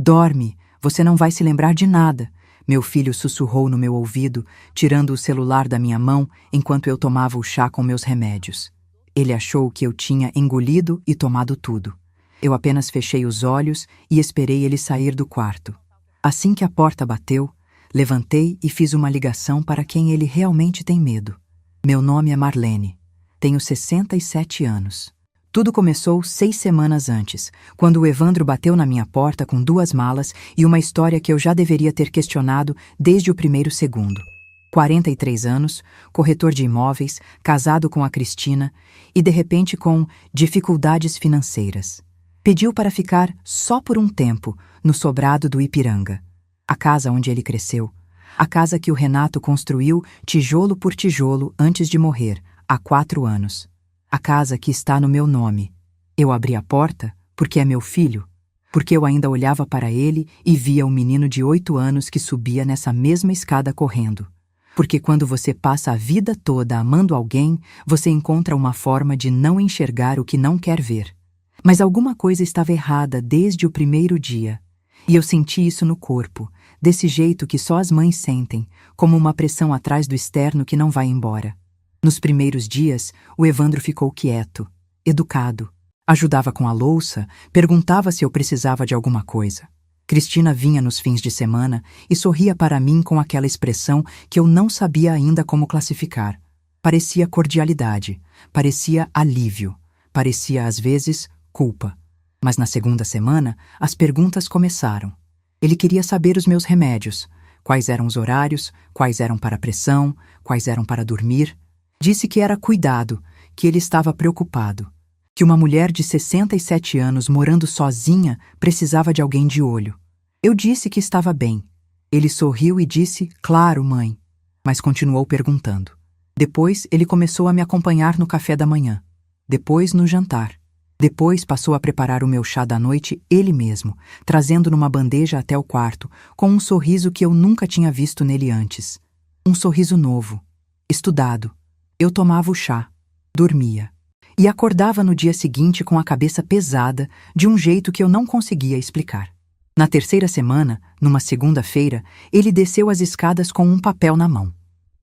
Dorme, você não vai se lembrar de nada, meu filho sussurrou no meu ouvido, tirando o celular da minha mão enquanto eu tomava o chá com meus remédios. Ele achou que eu tinha engolido e tomado tudo. Eu apenas fechei os olhos e esperei ele sair do quarto. Assim que a porta bateu, levantei e fiz uma ligação para quem ele realmente tem medo. Meu nome é Marlene. Tenho 67 anos. Tudo começou 6 semanas antes, quando o Evandro bateu na minha porta com 2 malas e uma história que eu já deveria ter questionado desde o primeiro segundo. 43 anos, corretor de imóveis, casado com a Cristina e, de repente, com dificuldades financeiras. Pediu para ficar só por um tempo no sobrado do Ipiranga. A casa onde ele cresceu. A casa que o Renato construiu tijolo por tijolo antes de morrer, há 4 anos. A casa que está no meu nome. Eu abri a porta porque é meu filho, porque eu ainda olhava para ele e via um menino de 8 anos que subia nessa mesma escada correndo. Porque quando você passa a vida toda amando alguém, você encontra uma forma de não enxergar o que não quer ver. Mas alguma coisa estava errada desde o primeiro dia. E eu senti isso no corpo, desse jeito que só as mães sentem, como uma pressão atrás do externo que não vai embora. Nos primeiros dias, o Evandro ficou quieto, educado. Ajudava com a louça, perguntava se eu precisava de alguma coisa. Cristina vinha nos fins de semana e sorria para mim com aquela expressão que eu não sabia ainda como classificar. Parecia cordialidade, parecia alívio, parecia, às vezes, culpa. Mas na segunda semana, as perguntas começaram. Ele queria saber os meus remédios, quais eram os horários, quais eram para pressão, quais eram para dormir. Disse que era cuidado, que ele estava preocupado, que uma mulher de 67 anos morando sozinha precisava de alguém de olho. Eu disse que estava bem. Ele sorriu e disse, claro, mãe, mas continuou perguntando. Depois ele começou a me acompanhar no café da manhã, depois no jantar. Depois passou a preparar o meu chá da noite ele mesmo, trazendo numa bandeja até o quarto, com um sorriso que eu nunca tinha visto nele antes. Um sorriso novo, estudado. Eu tomava o chá, dormia, e acordava no dia seguinte com a cabeça pesada, de um jeito que eu não conseguia explicar. Na terceira semana, numa segunda-feira, ele desceu as escadas com um papel na mão.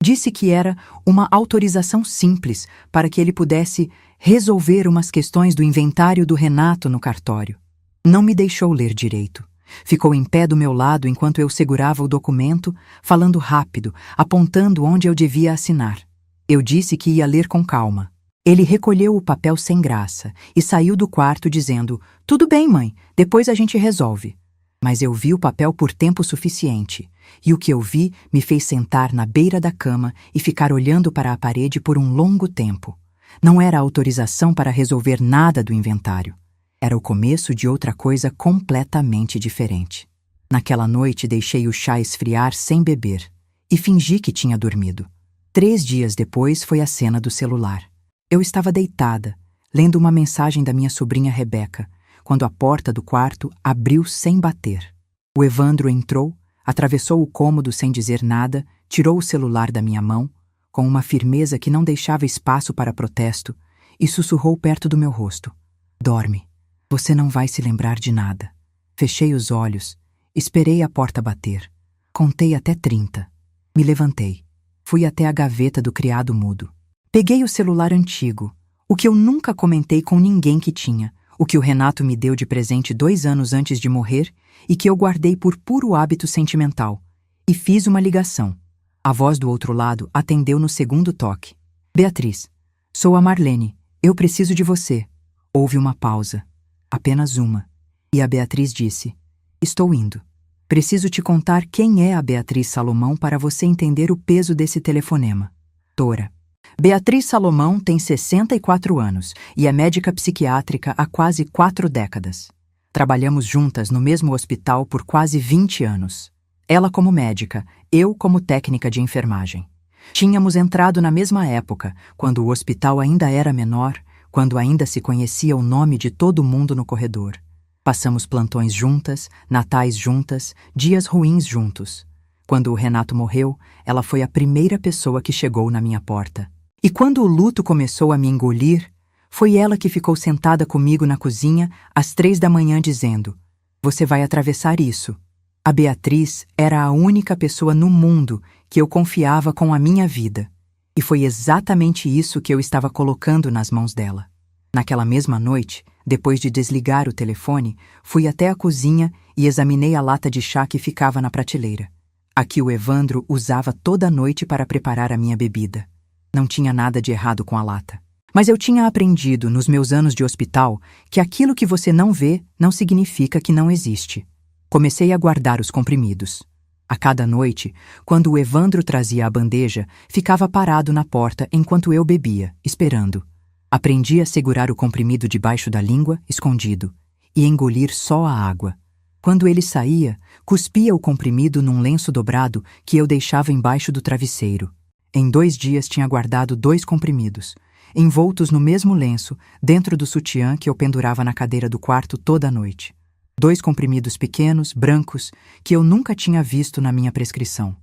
Disse que era uma autorização simples para que ele pudesse resolver umas questões do inventário do Renato no cartório. Não me deixou ler direito. Ficou em pé do meu lado enquanto eu segurava o documento, falando rápido, apontando onde eu devia assinar. Eu disse que ia ler com calma. Ele recolheu o papel sem graça e saiu do quarto dizendo, tudo bem, mãe, depois a gente resolve. Mas eu vi o papel por tempo suficiente, e o que eu vi me fez sentar na beira da cama e ficar olhando para a parede por um longo tempo. Não era autorização para resolver nada do inventário. Era o começo de outra coisa completamente diferente. Naquela noite deixei o chá esfriar sem beber e fingi que tinha dormido. 3 dias depois foi a cena do celular. Eu estava deitada, lendo uma mensagem da minha sobrinha Rebeca, quando a porta do quarto abriu sem bater. O Evandro entrou, atravessou o cômodo sem dizer nada, tirou o celular da minha mão, com uma firmeza que não deixava espaço para protesto, e sussurrou perto do meu rosto. Dorme. Você não vai se lembrar de nada. Fechei os olhos, esperei a porta bater. Contei até 30. Me levantei. Fui até a gaveta do criado mudo. Peguei o celular antigo, o que eu nunca comentei com ninguém que tinha, o que o Renato me deu de presente 2 anos antes de morrer e que eu guardei por puro hábito sentimental, e fiz uma ligação. A voz do outro lado atendeu no segundo toque. Beatriz, sou a Marlene, eu preciso de você. Houve uma pausa, apenas uma, e a Beatriz disse, estou indo. Preciso te contar quem é a Beatriz Salomão para você entender o peso desse telefonema. Tora. Beatriz Salomão tem 64 anos e é médica psiquiátrica há quase 4 décadas. Trabalhamos juntas no mesmo hospital por quase 20 anos. Ela como médica, eu como técnica de enfermagem. Tínhamos entrado na mesma época, quando o hospital ainda era menor, quando ainda se conhecia o nome de todo mundo no corredor. Passamos plantões juntas, natais juntas, dias ruins juntos. Quando o Renato morreu, ela foi a primeira pessoa que chegou na minha porta. E quando o luto começou a me engolir, foi ela que ficou sentada comigo na cozinha às 3 da manhã dizendo, Você vai atravessar isso. A Beatriz era a única pessoa no mundo que eu confiava com a minha vida. E foi exatamente isso que eu estava colocando nas mãos dela. Naquela mesma noite, depois de desligar o telefone, fui até a cozinha e examinei a lata de chá que ficava na prateleira. A que o Evandro usava toda noite para preparar a minha bebida. Não tinha nada de errado com a lata. Mas eu tinha aprendido, nos meus anos de hospital, que aquilo que você não vê não significa que não existe. Comecei a guardar os comprimidos. A cada noite, quando o Evandro trazia a bandeja, ficava parado na porta enquanto eu bebia, esperando. Aprendi a segurar o comprimido debaixo da língua, escondido, e engolir só a água. Quando ele saía, cuspia o comprimido num lenço dobrado que eu deixava embaixo do travesseiro. Em 2 dias tinha guardado 2 comprimidos, envoltos no mesmo lenço, dentro do sutiã que eu pendurava na cadeira do quarto toda a noite. 2 comprimidos pequenos, brancos, que eu nunca tinha visto na minha prescrição.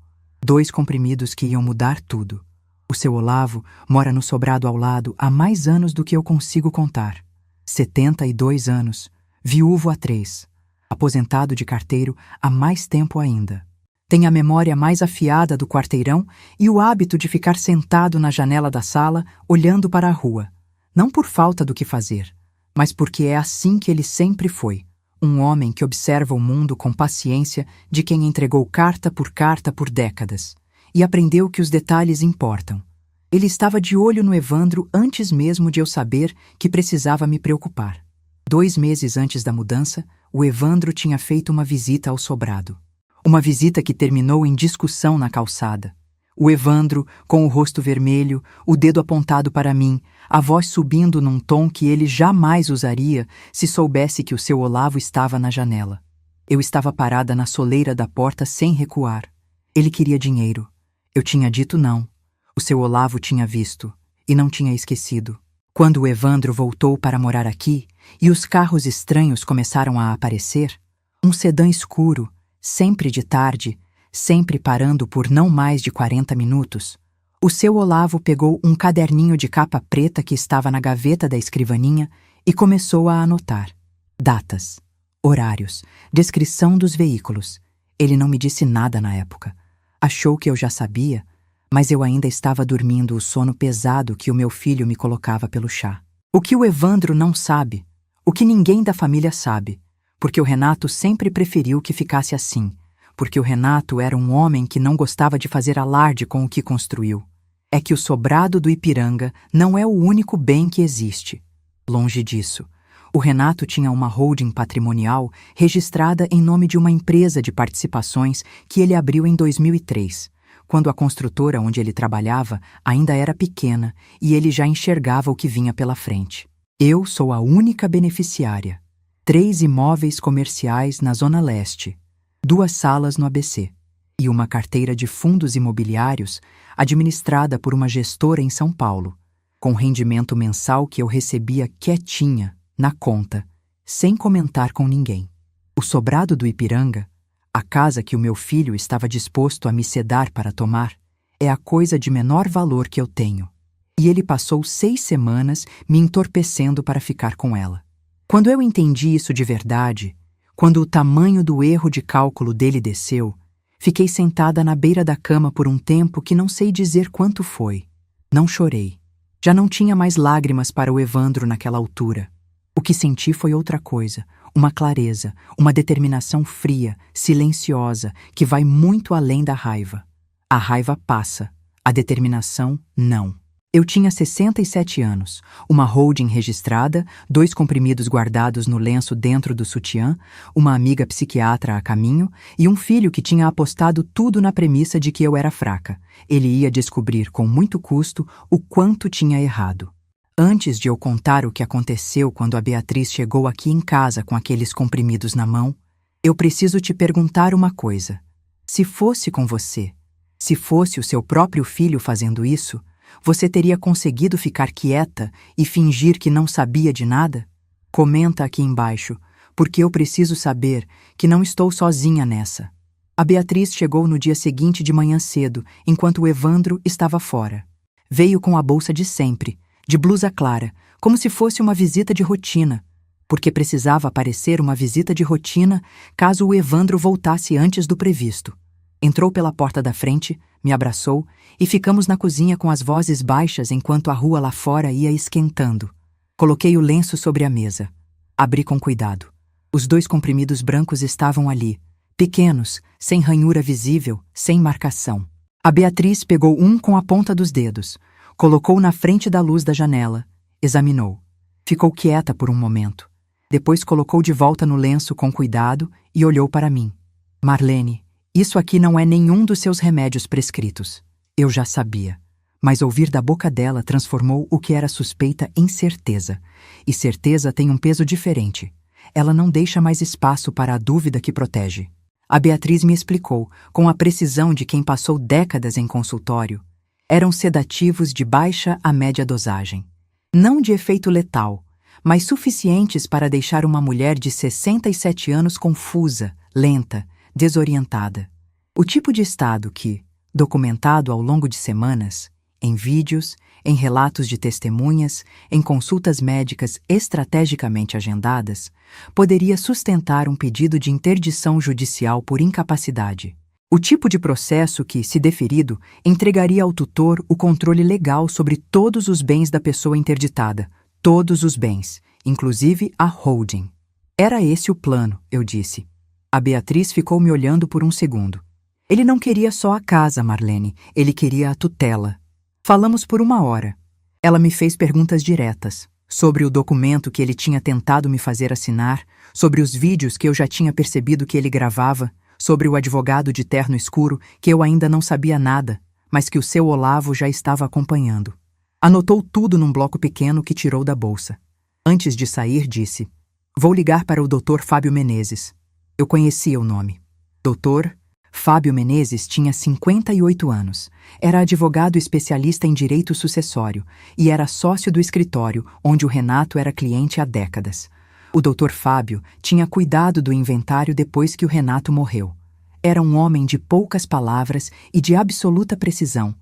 2 comprimidos que iam mudar tudo. O seu Olavo mora no sobrado ao lado há mais anos do que eu consigo contar. 72 anos, viúvo há 3, aposentado de carteiro há mais tempo ainda. Tem a memória mais afiada do quarteirão e o hábito de ficar sentado na janela da sala, olhando para a rua. Não por falta do que fazer, mas porque é assim que ele sempre foi. Um homem que observa o mundo com paciência de quem entregou carta por décadas e aprendeu que os detalhes importam. Ele estava de olho no Evandro antes mesmo de eu saber que precisava me preocupar. 2 meses antes da mudança, o Evandro tinha feito uma visita ao sobrado. Uma visita que terminou em discussão na calçada. O Evandro, com o rosto vermelho, o dedo apontado para mim, a voz subindo num tom que ele jamais usaria se soubesse que o seu Olavo estava na janela. Eu estava parada na soleira da porta sem recuar. Ele queria dinheiro. Eu tinha dito não. O seu Olavo tinha visto e não tinha esquecido. Quando o Evandro voltou para morar aqui e os carros estranhos começaram a aparecer, um sedã escuro, sempre de tarde, sempre parando por não mais de 40 minutos, o seu Olavo pegou um caderninho de capa preta que estava na gaveta da escrivaninha e começou a anotar. Datas, horários, descrição dos veículos. Ele não me disse nada na época. Achou que eu já sabia, mas eu ainda estava dormindo o sono pesado que o meu filho me colocava pelo chá. O que o Evandro não sabe, o que ninguém da família sabe, porque o Renato sempre preferiu que ficasse assim, porque o Renato era um homem que não gostava de fazer alarde com o que construiu. É que o sobrado do Ipiranga não é o único bem que existe. Longe disso. O Renato tinha uma holding patrimonial registrada em nome de uma empresa de participações que ele abriu em 2003, quando a construtora onde ele trabalhava ainda era pequena e ele já enxergava o que vinha pela frente. Eu sou a única beneficiária. 3 imóveis comerciais na Zona Leste, 2 salas no ABC e uma carteira de fundos imobiliários administrada por uma gestora em São Paulo, com rendimento mensal que eu recebia quietinha, na conta, sem comentar com ninguém. O sobrado do Ipiranga, a casa que o meu filho estava disposto a me cedar para tomar, é a coisa de menor valor que eu tenho. E ele passou 6 semanas me entorpecendo para ficar com ela. Quando eu entendi isso de verdade, quando o tamanho do erro de cálculo dele desceu, fiquei sentada na beira da cama por um tempo que não sei dizer quanto foi. Não chorei. Já não tinha mais lágrimas para o Evandro naquela altura. O que senti foi outra coisa, uma clareza, uma determinação fria, silenciosa, que vai muito além da raiva. A raiva passa, a determinação não. Eu tinha 67 anos, uma holding registrada, 2 comprimidos guardados no lenço dentro do sutiã, uma amiga psiquiatra a caminho e um filho que tinha apostado tudo na premissa de que eu era fraca. Ele ia descobrir com muito custo o quanto tinha errado. Antes de eu contar o que aconteceu quando a Beatriz chegou aqui em casa com aqueles comprimidos na mão, eu preciso te perguntar uma coisa. Se fosse com você, se fosse o seu próprio filho fazendo isso, você teria conseguido ficar quieta e fingir que não sabia de nada? Comenta aqui embaixo, porque eu preciso saber que não estou sozinha nessa. A Beatriz chegou no dia seguinte de manhã cedo, enquanto o Evandro estava fora. Veio com a bolsa de sempre, de blusa clara, como se fosse uma visita de rotina. porque precisava parecer uma visita de rotina caso o Evandro voltasse antes do previsto. Entrou pela porta da frente, me abraçou e ficamos na cozinha com as vozes baixas enquanto a rua lá fora ia esquentando. Coloquei o lenço sobre a mesa. Abri com cuidado. Os 2 comprimidos brancos estavam ali, pequenos, sem ranhura visível, sem marcação. A Beatriz pegou um com a ponta dos dedos, colocou na frente da luz da janela, examinou. Ficou quieta por um momento. Depois colocou de volta no lenço com cuidado e olhou para mim. Marlene, isso aqui não é nenhum dos seus remédios prescritos. Eu já sabia. Mas ouvir da boca dela transformou o que era suspeita em certeza. E certeza tem um peso diferente. Ela não deixa mais espaço para a dúvida que protege. A Beatriz me explicou, com a precisão de quem passou décadas em consultório. Eram sedativos de baixa a média dosagem. Não de efeito letal, mas suficientes para deixar uma mulher de 67 anos confusa, lenta, desorientada. O tipo de estado que, documentado ao longo de semanas, em vídeos, em relatos de testemunhas, em consultas médicas estrategicamente agendadas, poderia sustentar um pedido de interdição judicial por incapacidade. O tipo de processo que, se deferido, entregaria ao tutor o controle legal sobre todos os bens da pessoa interditada, todos os bens, inclusive a holding. Era esse o plano, eu disse. A Beatriz ficou me olhando por um segundo. Ele não queria só a casa, Marlene, ele queria a tutela. Falamos por 1 hora. Ela me fez perguntas diretas, sobre o documento que ele tinha tentado me fazer assinar, sobre os vídeos que eu já tinha percebido que ele gravava, sobre o advogado de terno escuro que eu ainda não sabia nada, mas que o seu Olavo já estava acompanhando. Anotou tudo num bloco pequeno que tirou da bolsa. Antes de sair, disse: "Vou ligar para o Dr. Fábio Menezes." Eu conhecia o nome. Dr. Fábio Menezes tinha 58 anos, era advogado especialista em direito sucessório e era sócio do escritório onde o Renato era cliente há décadas. O Dr. Fábio tinha cuidado do inventário depois que o Renato morreu. Era um homem de poucas palavras e de absoluta precisão.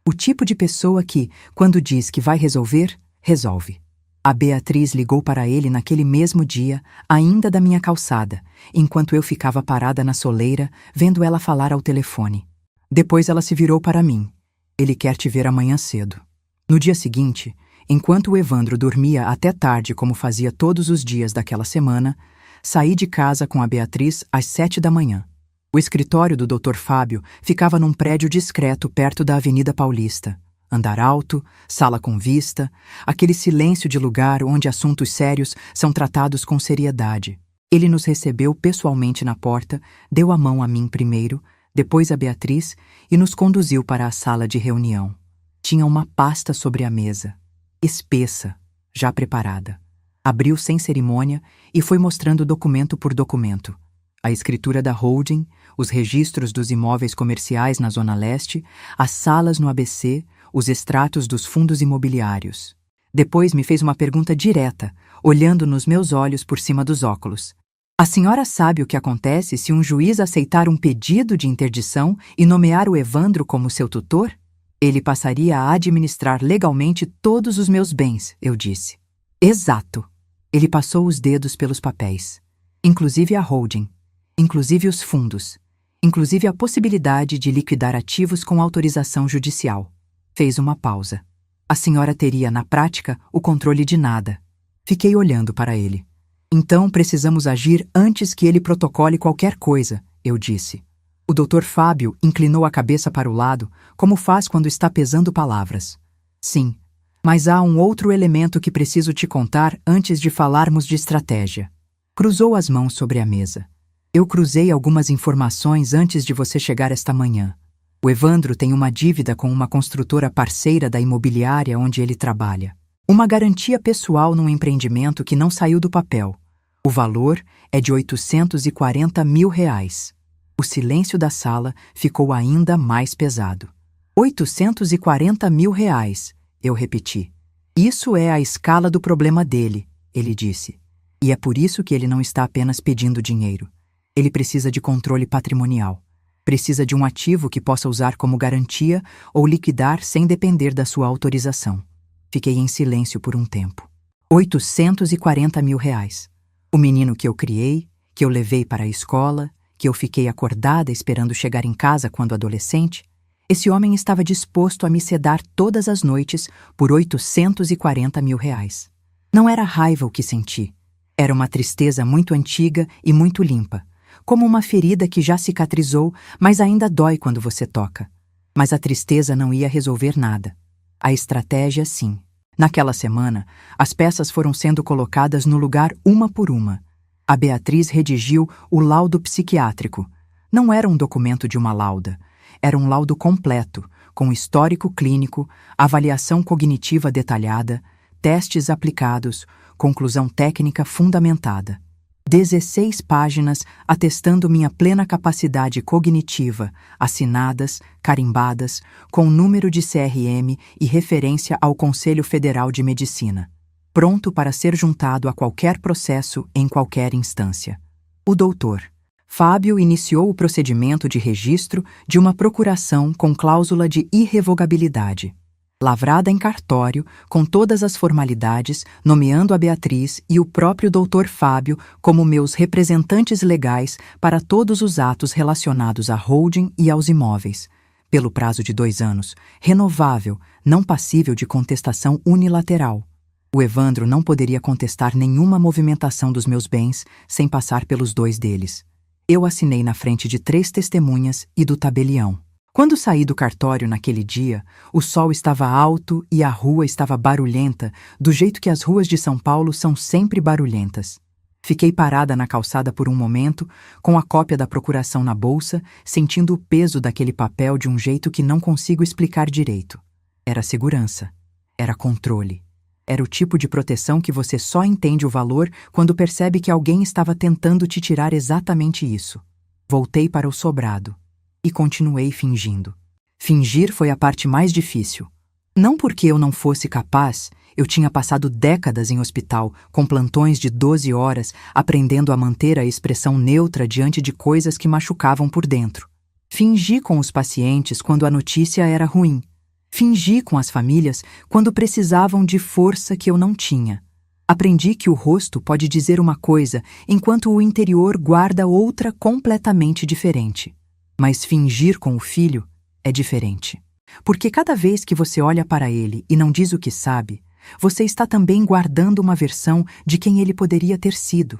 O tipo de pessoa que, quando diz que vai resolver, resolve. A Beatriz ligou para ele naquele mesmo dia, ainda da minha calçada, enquanto eu ficava parada na soleira, vendo ela falar ao telefone. Depois ela se virou para mim. "Ele quer te ver amanhã cedo." No dia seguinte, enquanto o Evandro dormia até tarde como fazia todos os dias daquela semana, saí de casa com a Beatriz às 7 da manhã. O escritório do Dr. Fábio ficava num prédio discreto perto da Avenida Paulista. Andar alto, sala com vista, aquele silêncio de lugar onde assuntos sérios são tratados com seriedade. Ele nos recebeu pessoalmente na porta, deu a mão a mim primeiro, depois a Beatriz e nos conduziu para a sala de reunião. Tinha uma pasta sobre a mesa, espessa, já preparada. Abriu sem cerimônia e foi mostrando documento por documento. A escritura da holding, os registros dos imóveis comerciais na Zona Leste, as salas no ABC, os extratos dos fundos imobiliários. Depois me fez uma pergunta direta, olhando nos meus olhos por cima dos óculos. "A senhora sabe o que acontece se um juiz aceitar um pedido de interdição e nomear o Evandro como seu tutor? Ele passaria a administrar legalmente todos os meus bens", eu disse. "Exato." Ele passou os dedos pelos papéis. "Inclusive a holding, inclusive os fundos, inclusive a possibilidade de liquidar ativos com autorização judicial." Fez uma pausa. "A senhora teria, na prática, o controle de nada." Fiquei olhando para ele. "Então precisamos agir antes que ele protocole qualquer coisa", eu disse. O Dr. Fábio inclinou a cabeça para o lado, como faz quando está pesando palavras. "Sim, mas há um outro elemento que preciso te contar antes de falarmos de estratégia." Cruzou as mãos sobre a mesa. "Eu cruzei algumas informações antes de você chegar esta manhã. O Evandro tem uma dívida com uma construtora parceira da imobiliária onde ele trabalha. Uma garantia pessoal num empreendimento que não saiu do papel. O valor é de R$840 mil. O silêncio da sala ficou ainda mais pesado. R$840 mil, eu repeti. "Isso é a escala do problema dele", ele disse. "E é por isso que ele não está apenas pedindo dinheiro. Ele precisa de controle patrimonial. Precisa de um ativo que possa usar como garantia ou liquidar sem depender da sua autorização." Fiquei em silêncio por um tempo. R$840 mil. O menino que eu criei, que eu levei para a escola, que eu fiquei acordada esperando chegar em casa quando adolescente, esse homem estava disposto a me sedar todas as noites por 840 mil reais. Não era raiva o que senti. Era uma tristeza muito antiga e muito limpa, como uma ferida que já cicatrizou, mas ainda dói quando você toca. Mas a tristeza não ia resolver nada. A estratégia, sim. Naquela semana, as peças foram sendo colocadas no lugar uma por uma. A Beatriz redigiu o laudo psiquiátrico. Não era um documento de uma lauda. Era um laudo completo, com histórico clínico, avaliação cognitiva detalhada, testes aplicados, conclusão técnica fundamentada. 16 páginas atestando minha plena capacidade cognitiva, assinadas, carimbadas, com número de CRM e referência ao Conselho Federal de Medicina. Pronto para ser juntado a qualquer processo em qualquer instância. O doutor Fábio iniciou o procedimento de registro de uma procuração com cláusula de irrevogabilidade, lavrada em cartório, com todas as formalidades, nomeando a Beatriz e o próprio doutor Fábio como meus representantes legais para todos os atos relacionados à holding e aos imóveis, pelo prazo de 2 anos, renovável, não passível de contestação unilateral. O Evandro não poderia contestar nenhuma movimentação dos meus bens sem passar pelos 2 deles. Eu assinei na frente de 3 testemunhas e do tabelião. Quando saí do cartório naquele dia, o sol estava alto e a rua estava barulhenta, do jeito que as ruas de São Paulo são sempre barulhentas. Fiquei parada na calçada por um momento, com a cópia da procuração na bolsa, sentindo o peso daquele papel de um jeito que não consigo explicar direito. Era segurança. Era controle. Era o tipo de proteção que você só entende o valor quando percebe que alguém estava tentando te tirar exatamente isso. Voltei para o sobrado. E continuei fingindo. Fingir foi a parte mais difícil. Não porque eu não fosse capaz, eu tinha passado décadas em hospital, com plantões de 12 horas, aprendendo a manter a expressão neutra diante de coisas que machucavam por dentro. Fingi com os pacientes quando a notícia era ruim. Fingi com as famílias quando precisavam de força que eu não tinha. Aprendi que o rosto pode dizer uma coisa, enquanto o interior guarda outra completamente diferente. Mas fingir com o filho é diferente. Porque cada vez que você olha para ele e não diz o que sabe, você está também guardando uma versão de quem ele poderia ter sido.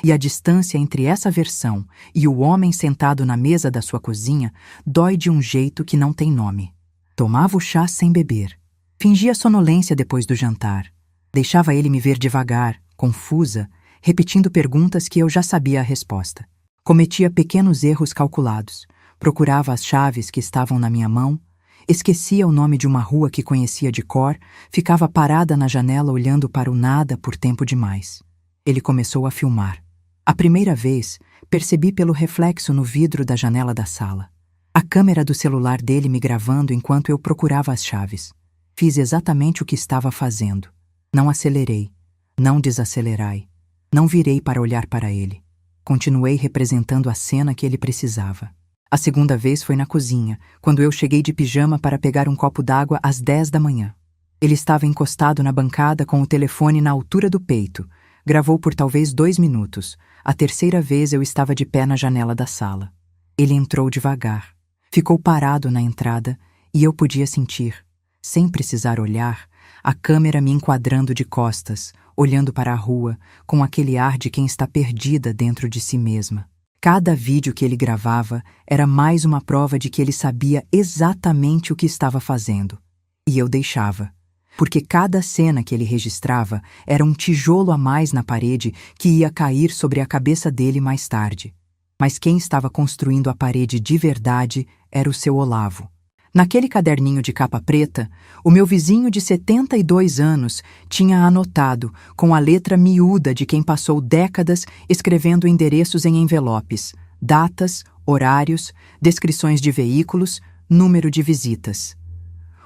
E a distância entre essa versão e o homem sentado na mesa da sua cozinha dói de um jeito que não tem nome. Tomava o chá sem beber. Fingia sonolência depois do jantar. Deixava ele me ver devagar, confusa, repetindo perguntas que eu já sabia a resposta. Cometia pequenos erros calculados. Procurava as chaves que estavam na minha mão, esquecia o nome de uma rua que conhecia de cor, ficava parada na janela olhando para o nada por tempo demais. Ele começou a filmar. A primeira vez, percebi pelo reflexo no vidro da janela da sala. A câmera do celular dele me gravando enquanto eu procurava as chaves. Fiz exatamente o que estava fazendo. Não acelerei, não desacelerai, não virei para olhar para ele. Continuei representando a cena que ele precisava. A segunda vez foi na cozinha, quando eu cheguei de pijama para pegar um copo d'água às 10 da manhã. Ele estava encostado na bancada com o telefone na altura do peito. Gravou por talvez 2 minutos. A terceira vez eu estava de pé na janela da sala. Ele entrou devagar. Ficou parado na entrada e eu podia sentir, sem precisar olhar, a câmera me enquadrando de costas, olhando para a rua, com aquele ar de quem está perdida dentro de si mesma. Cada vídeo que ele gravava era mais uma prova de que ele sabia exatamente o que estava fazendo. E eu deixava. Porque cada cena que ele registrava era um tijolo a mais na parede que ia cair sobre a cabeça dele mais tarde. Mas quem estava construindo a parede de verdade era o seu Olavo. Naquele caderninho de capa preta, o meu vizinho de 72 anos tinha anotado, com a letra miúda de quem passou décadas escrevendo endereços em envelopes, datas, horários, descrições de veículos, número de visitas.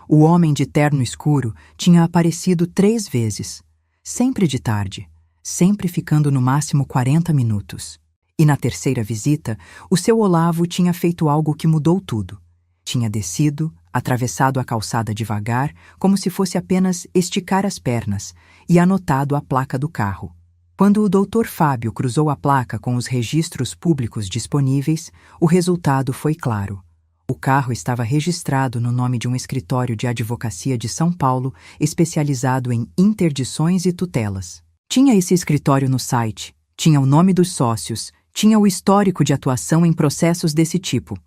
O homem de terno escuro tinha aparecido 3 vezes, sempre de tarde, sempre ficando no máximo 40 minutos. E na terceira visita, o seu Olavo tinha feito algo que mudou tudo. Tinha descido, atravessado a calçada devagar, como se fosse apenas esticar as pernas, e anotado a placa do carro. Quando o Dr. Fábio cruzou a placa com os registros públicos disponíveis, o resultado foi claro. O carro estava registrado no nome de um escritório de advocacia de São Paulo especializado em interdições e tutelas. Tinha esse escritório no site, tinha o nome dos sócios, tinha o histórico de atuação em processos desse tipo.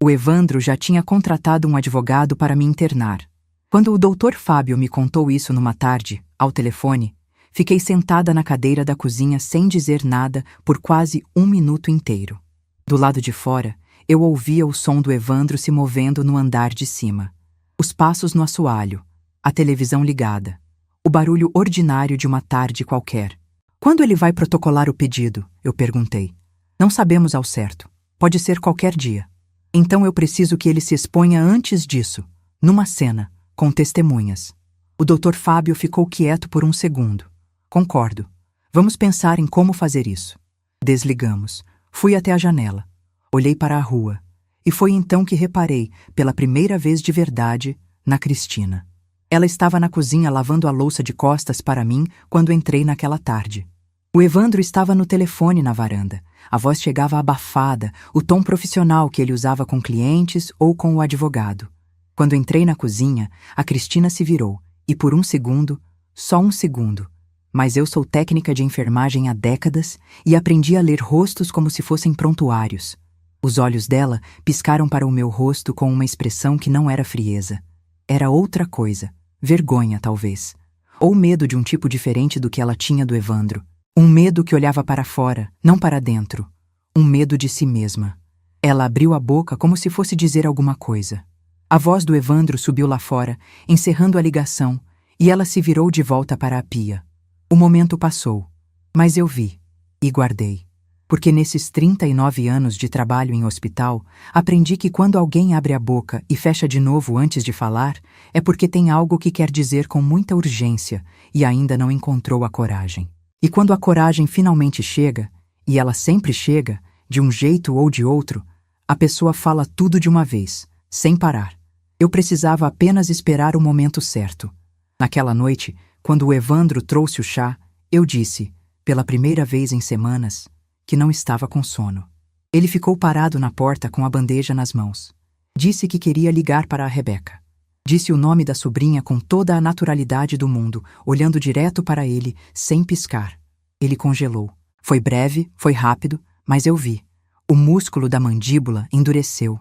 O Evandro já tinha contratado um advogado para me internar. Quando o Dr. Fábio me contou isso numa tarde, ao telefone, fiquei sentada na cadeira da cozinha sem dizer nada por quase 1 minuto inteiro. Do lado de fora, eu ouvia o som do Evandro se movendo no andar de cima. Os passos no assoalho, a televisão ligada, o barulho ordinário de uma tarde qualquer. Quando ele vai protocolar o pedido? Eu perguntei. Não sabemos ao certo. Pode ser qualquer dia. Então eu preciso que ele se exponha antes disso, numa cena, com testemunhas. O Dr. Fábio ficou quieto por um segundo. Concordo. Vamos pensar em como fazer isso. Desligamos. Fui até a janela. Olhei para a rua. E foi então que reparei, pela primeira vez de verdade, na Cristina. Ela estava na cozinha lavando a louça de costas para mim quando entrei naquela tarde. O Evandro estava no telefone na varanda. A voz chegava abafada, o tom profissional que ele usava com clientes ou com o advogado. Quando entrei na cozinha, a Cristina se virou. E por um segundo, só um segundo, mas eu sou técnica de enfermagem há décadas e aprendi a ler rostos como se fossem prontuários. Os olhos dela piscaram para o meu rosto com uma expressão que não era frieza. Era outra coisa, vergonha talvez, ou medo de um tipo diferente do que ela tinha do Evandro. Um medo que olhava para fora, não para dentro. Um medo de si mesma. Ela abriu a boca como se fosse dizer alguma coisa. A voz do Evandro subiu lá fora, encerrando a ligação, e ela se virou de volta para a pia. O momento passou, mas eu vi e guardei, porque nesses 39 anos de trabalho em hospital, aprendi que quando alguém abre a boca e fecha de novo antes de falar, é porque tem algo que quer dizer com muita urgência e ainda não encontrou a coragem. E quando a coragem finalmente chega, e ela sempre chega, de um jeito ou de outro, a pessoa fala tudo de uma vez, sem parar. Eu precisava apenas esperar o momento certo. Naquela noite, quando o Evandro trouxe o chá, eu disse, pela primeira vez em semanas, que não estava com sono. Ele ficou parado na porta com a bandeja nas mãos. Disse que queria ligar para a Rebeca. Disse o nome da sobrinha com toda a naturalidade do mundo, olhando direto para ele, sem piscar. Ele congelou. Foi breve, foi rápido, mas eu vi. O músculo da mandíbula endureceu.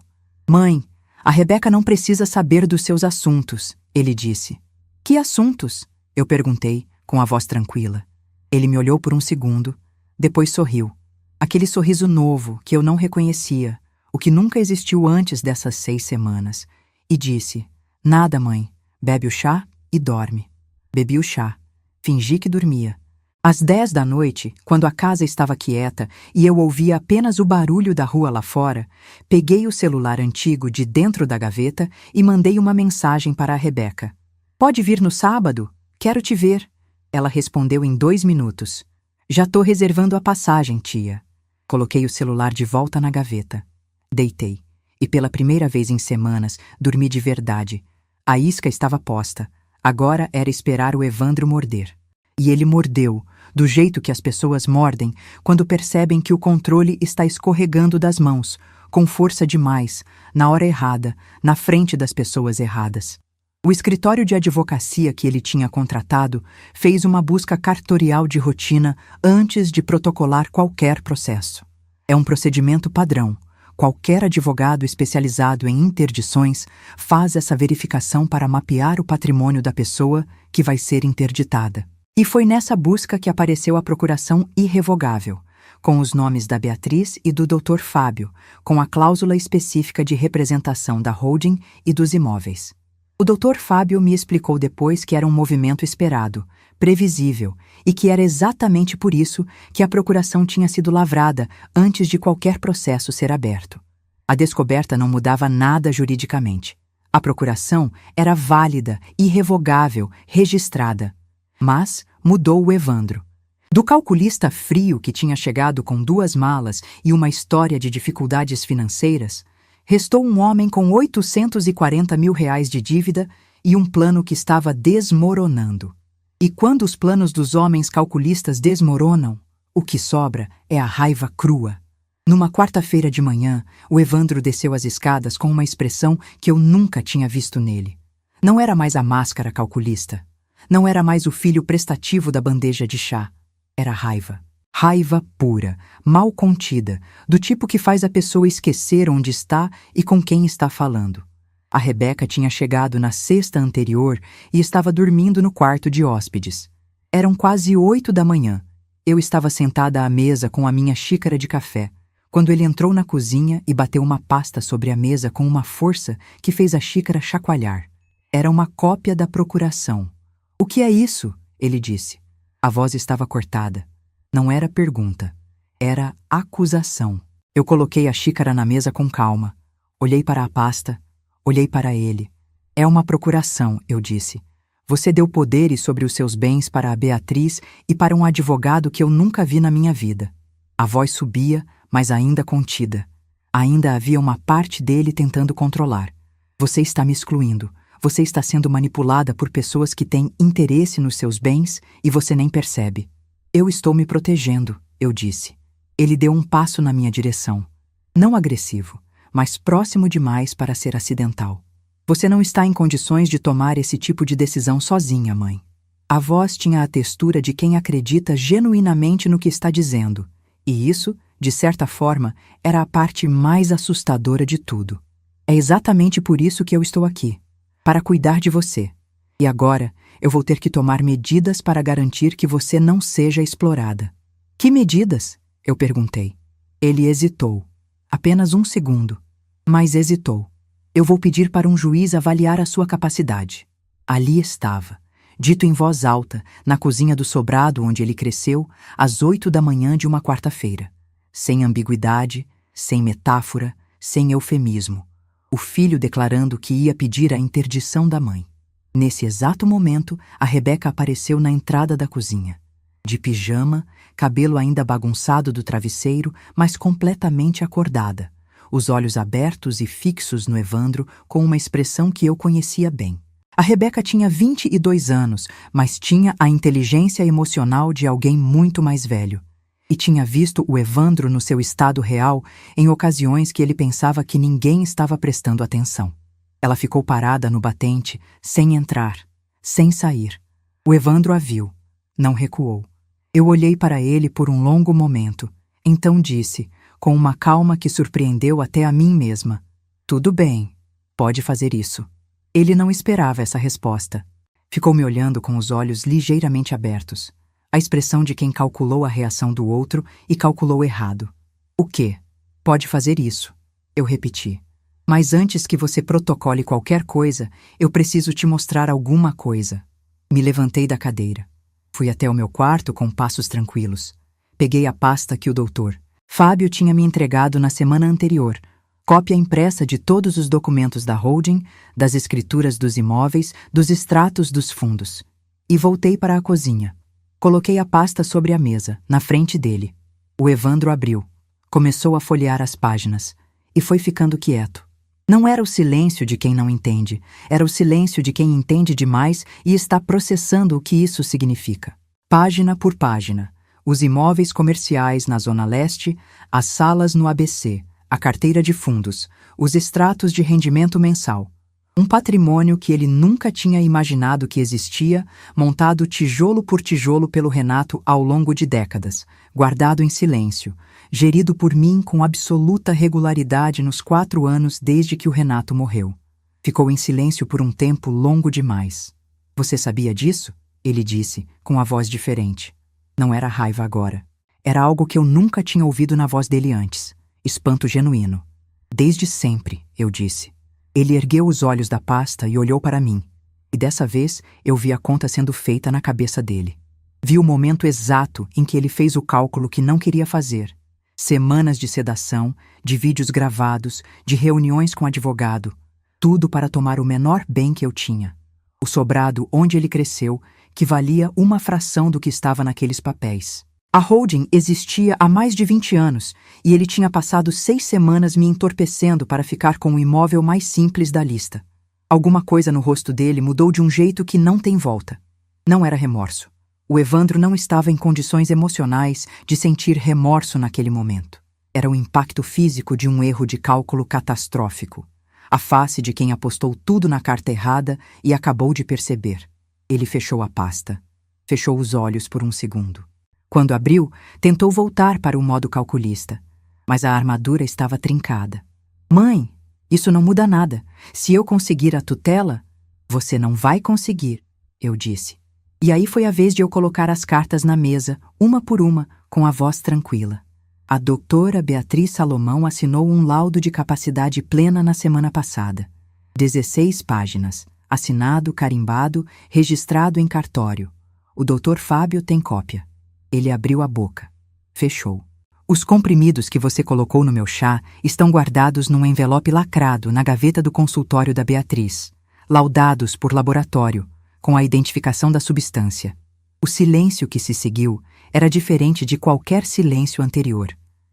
Mãe, a Rebeca não precisa saber dos seus assuntos, ele disse. Que assuntos? Eu perguntei, com a voz tranquila. Ele me olhou por um segundo, depois sorriu. Aquele sorriso novo que eu não reconhecia, o que nunca existiu antes dessas 6 semanas, e disse, nada, mãe, bebe o chá e dorme. Bebi o chá, fingi que dormia. Às 10 da noite, quando a casa estava quieta e eu ouvia apenas o barulho da rua lá fora, peguei o celular antigo de dentro da gaveta e mandei uma mensagem para a Rebeca. Pode vir no sábado? Quero te ver. Ela respondeu em 2 minutos. Já tô reservando a passagem, tia. Coloquei o celular de volta na gaveta. Deitei. E pela primeira vez em semanas, dormi de verdade. A isca estava posta. Agora era esperar o Evandro morder. E ele mordeu, do jeito que as pessoas mordem quando percebem que o controle está escorregando das mãos, com força demais, na hora errada, na frente das pessoas erradas. O escritório de advocacia que ele tinha contratado fez uma busca cartorial de rotina antes de protocolar qualquer processo. É um procedimento padrão. Qualquer advogado especializado em interdições faz essa verificação para mapear o patrimônio da pessoa que vai ser interditada. E foi nessa busca que apareceu a procuração irrevogável, com os nomes da Beatriz e do Dr. Fábio, com a cláusula específica de representação da holding e dos imóveis. O Dr. Fábio me explicou depois que era um movimento esperado, previsível, e que era exatamente por isso que a procuração tinha sido lavrada antes de qualquer processo ser aberto. A descoberta não mudava nada juridicamente. A procuração era válida, irrevogável, registrada. Mas mudou o Evandro. Do calculista frio que tinha chegado com 2 malas e uma história de dificuldades financeiras, restou um homem com R$840 mil de dívida e um plano que estava desmoronando. E quando os planos dos homens calculistas desmoronam, o que sobra é a raiva crua. Numa quarta-feira de manhã, o Evandro desceu as escadas com uma expressão que eu nunca tinha visto nele. Não era mais a máscara calculista. Não era mais o filho prestativo da bandeja de chá. Era raiva. Raiva pura, mal contida, do tipo que faz a pessoa esquecer onde está e com quem está falando. A Rebeca tinha chegado na sexta anterior e estava dormindo no quarto de hóspedes. Eram quase 8 da manhã. Eu estava sentada à mesa com a minha xícara de café, quando ele entrou na cozinha e bateu uma pasta sobre a mesa com uma força que fez a xícara chacoalhar. Era uma cópia da procuração. "O que é isso?" ele disse. A voz estava cortada. Não era pergunta. Era acusação. Eu coloquei a xícara na mesa com calma. Olhei para a pasta. Olhei para ele. "É uma procuração", eu disse. "Você deu poderes sobre os seus bens para a Beatriz e para um advogado que eu nunca vi na minha vida." A voz subia, mas ainda contida. Ainda havia uma parte dele tentando controlar. "Você está me excluindo. Você está sendo manipulada por pessoas que têm interesse nos seus bens e você nem percebe." "Eu estou me protegendo", eu disse. Ele deu um passo na minha direção. Não agressivo, mas próximo demais para ser acidental. "Você não está em condições de tomar esse tipo de decisão sozinha, mãe." A voz tinha a textura de quem acredita genuinamente no que está dizendo, e isso, de certa forma, era a parte mais assustadora de tudo. "É exatamente por isso que eu estou aqui. Para cuidar de você. E agora, eu vou ter que tomar medidas para garantir que você não seja explorada." "Que medidas?" eu perguntei. Ele hesitou. Apenas um segundo. Mas hesitou. "Eu vou pedir para um juiz avaliar a sua capacidade." Ali estava, dito em voz alta, na cozinha do sobrado onde ele cresceu, às 8 da manhã de uma quarta-feira. Sem ambiguidade, sem metáfora, sem eufemismo. O filho declarando que ia pedir a interdição da mãe. Nesse exato momento, a Rebeca apareceu na entrada da cozinha. De pijama, cabelo ainda bagunçado do travesseiro, mas completamente acordada. Os olhos abertos e fixos no Evandro com uma expressão que eu conhecia bem. A Rebeca tinha 22 anos, mas tinha a inteligência emocional de alguém muito mais velho. E tinha visto o Evandro no seu estado real em ocasiões que ele pensava que ninguém estava prestando atenção. Ela ficou parada no batente, sem entrar, sem sair. O Evandro a viu. Não recuou. Eu olhei para ele por um longo momento. Então disse, com uma calma que surpreendeu até a mim mesma: "Tudo bem, pode fazer isso." Ele não esperava essa resposta. Ficou me olhando com os olhos ligeiramente abertos. A expressão de quem calculou a reação do outro e calculou errado. "O quê?" "Pode fazer isso." Eu repeti. "Mas antes que você protocole qualquer coisa, eu preciso te mostrar alguma coisa." Me levantei da cadeira. Fui até o meu quarto com passos tranquilos. Peguei a pasta que o doutor Fábio tinha me entregado na semana anterior, cópia impressa de todos os documentos da holding, das escrituras dos imóveis, dos extratos dos fundos. E voltei para a cozinha. Coloquei a pasta sobre a mesa, na frente dele. O Evandro abriu. Começou a folhear as páginas. E foi ficando quieto. Não era o silêncio de quem não entende. Era o silêncio de quem entende demais e está processando o que isso significa. Página por página. Os imóveis comerciais na Zona Leste, as salas no ABC, a carteira de fundos, os extratos de rendimento mensal. Um patrimônio que ele nunca tinha imaginado que existia, montado tijolo por tijolo pelo Renato ao longo de décadas, guardado em silêncio, gerido por mim com absoluta regularidade nos 4 anos desde que o Renato morreu. Ficou em silêncio por um tempo longo demais. "Você sabia disso?" ele disse, com a voz diferente. Não era raiva agora. Era algo que eu nunca tinha ouvido na voz dele antes. Espanto genuíno. "Desde sempre", eu disse. Ele ergueu os olhos da pasta e olhou para mim. E dessa vez eu vi a conta sendo feita na cabeça dele. Vi o momento exato em que ele fez o cálculo que não queria fazer. Semanas de sedação, de vídeos gravados, de reuniões com advogado. Tudo para tomar o menor bem que eu tinha. O sobrado onde ele cresceu, que valia uma fração do que estava naqueles papéis. A holding existia há mais de 20 anos e ele tinha passado 6 semanas me entorpecendo para ficar com o imóvel mais simples da lista. Alguma coisa no rosto dele mudou de um jeito que não tem volta. Não era remorso. O Evandro não estava em condições emocionais de sentir remorso naquele momento. Era o impacto físico de um erro de cálculo catastrófico. A face de quem apostou tudo na carta errada e acabou de perceber. Ele fechou a pasta. Fechou os olhos por um segundo. Quando abriu, tentou voltar para o modo calculista. Mas a armadura estava trincada. Mãe, isso não muda nada. Se eu conseguir a tutela, você não vai conseguir, eu disse. E aí foi a vez de eu colocar as cartas na mesa, uma por uma, com a voz tranquila. A doutora Beatriz Salomão assinou um laudo de capacidade plena na semana passada. 16 páginas, assinado, carimbado, registrado em cartório. O doutor Fábio tem cópia. Ele abriu a boca. Fechou. Os comprimidos que você colocou no meu chá estão guardados num envelope lacrado na gaveta do consultório da Beatriz, laudados por laboratório, com a identificação da substância. O silêncio que se seguiu era diferente de qualquer silêncio anterior.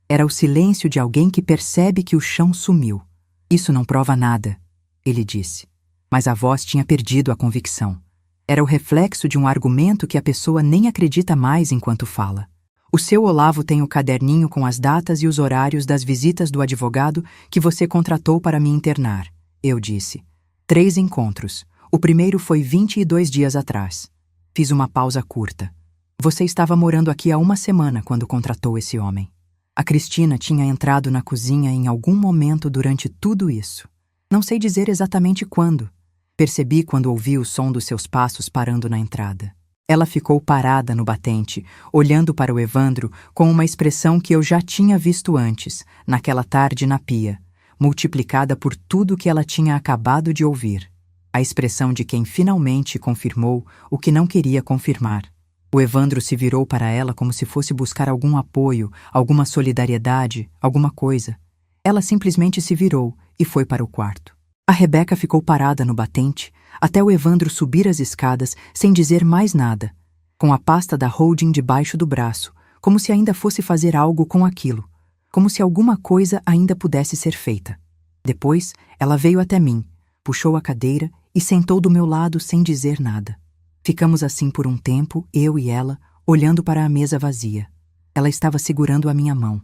Era o silêncio de alguém que percebe que o chão sumiu. Isso não prova nada, ele disse. Mas a voz tinha perdido a convicção. Era o reflexo de um argumento que a pessoa nem acredita mais enquanto fala. O seu Olavo tem o caderninho com as datas e os horários das visitas do advogado que você contratou para me internar, eu disse. 3 encontros. O primeiro foi 22 dias atrás. Fiz uma pausa curta. Você estava morando aqui há uma semana quando contratou esse homem. A Cristina tinha entrado na cozinha em algum momento durante tudo isso. Não sei dizer exatamente quando. Percebi quando ouvi o som dos seus passos parando na entrada. Ela ficou parada no batente, olhando para o Evandro com uma expressão que eu já tinha visto antes, naquela tarde na pia, multiplicada por tudo que ela tinha acabado de ouvir. A expressão de quem finalmente confirmou o que não queria confirmar. O Evandro se virou para ela como se fosse buscar algum apoio, alguma solidariedade, alguma coisa. Ela simplesmente se virou e foi para o quarto. A Rebeca ficou parada no batente até o Evandro subir as escadas sem dizer mais nada, com a pasta da holding debaixo do braço, como se ainda fosse fazer algo com aquilo, como se alguma coisa ainda pudesse ser feita. Depois, ela veio até mim, puxou a cadeira e sentou do meu lado sem dizer nada. Ficamos assim por um tempo, eu e ela, olhando para a mesa vazia. Ela estava segurando a minha mão.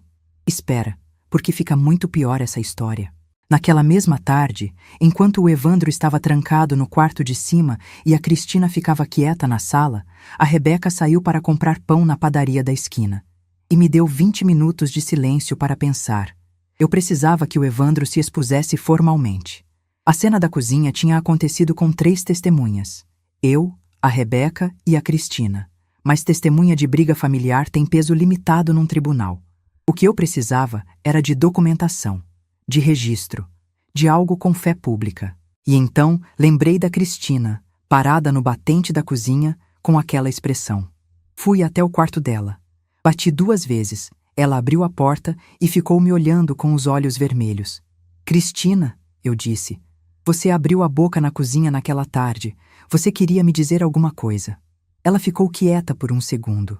Espera, porque fica muito pior essa história. Naquela mesma tarde, enquanto o Evandro estava trancado no quarto de cima e a Cristina ficava quieta na sala, a Rebeca saiu para comprar pão na padaria da esquina. E me deu 20 minutos de silêncio para pensar. Eu precisava que o Evandro se expusesse formalmente. A cena da cozinha tinha acontecido com 3 testemunhas. Eu, a Rebeca e a Cristina. Mas testemunha de briga familiar tem peso limitado num tribunal. O que eu precisava era de documentação, de registro, de algo com fé pública. E então lembrei da Cristina, parada no batente da cozinha, com aquela expressão. Fui até o quarto dela. Bati 2 vezes. Ela abriu a porta e ficou me olhando com os olhos vermelhos. Cristina, eu disse. Você abriu a boca na cozinha naquela tarde. Você queria me dizer alguma coisa. Ela ficou quieta por um segundo.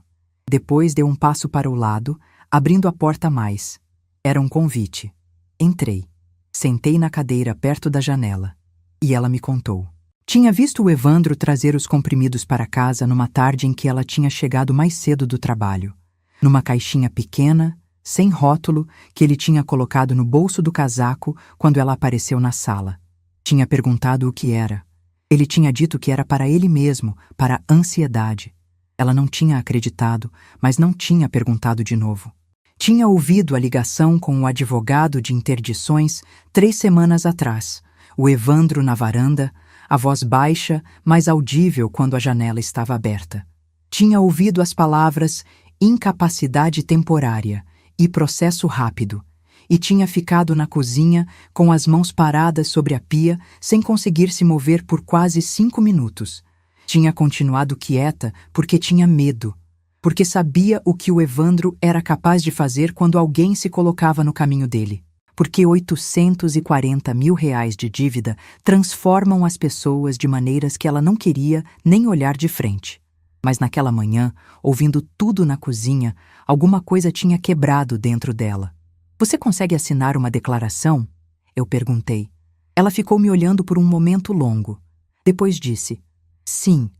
Depois deu um passo para o lado, abrindo a porta mais. Era um convite. Entrei. Sentei na cadeira perto da janela. E ela me contou. Tinha visto o Evandro trazer os comprimidos para casa numa tarde em que ela tinha chegado mais cedo do trabalho. Numa caixinha pequena, sem rótulo, que ele tinha colocado no bolso do casaco quando ela apareceu na sala. Tinha perguntado o que era. Ele tinha dito que era para ele mesmo, para a ansiedade. Ela não tinha acreditado, mas não tinha perguntado de novo. Tinha ouvido a ligação com o advogado de interdições 3 semanas atrás, o Evandro na varanda, a voz baixa, mas audível quando a janela estava aberta. Tinha ouvido as palavras incapacidade temporária e processo rápido, e tinha ficado na cozinha com as mãos paradas sobre a pia sem conseguir se mover por quase 5 minutos. Tinha continuado quieta porque tinha medo, porque sabia o que o Evandro era capaz de fazer quando alguém se colocava no caminho dele. Porque 840 mil reais de dívida transformam as pessoas de maneiras que ela não queria nem olhar de frente. Mas naquela manhã, ouvindo tudo na cozinha, alguma coisa tinha quebrado dentro dela. Você consegue assinar uma declaração? Eu perguntei. Ela ficou me olhando por um momento longo. Depois disse, sim,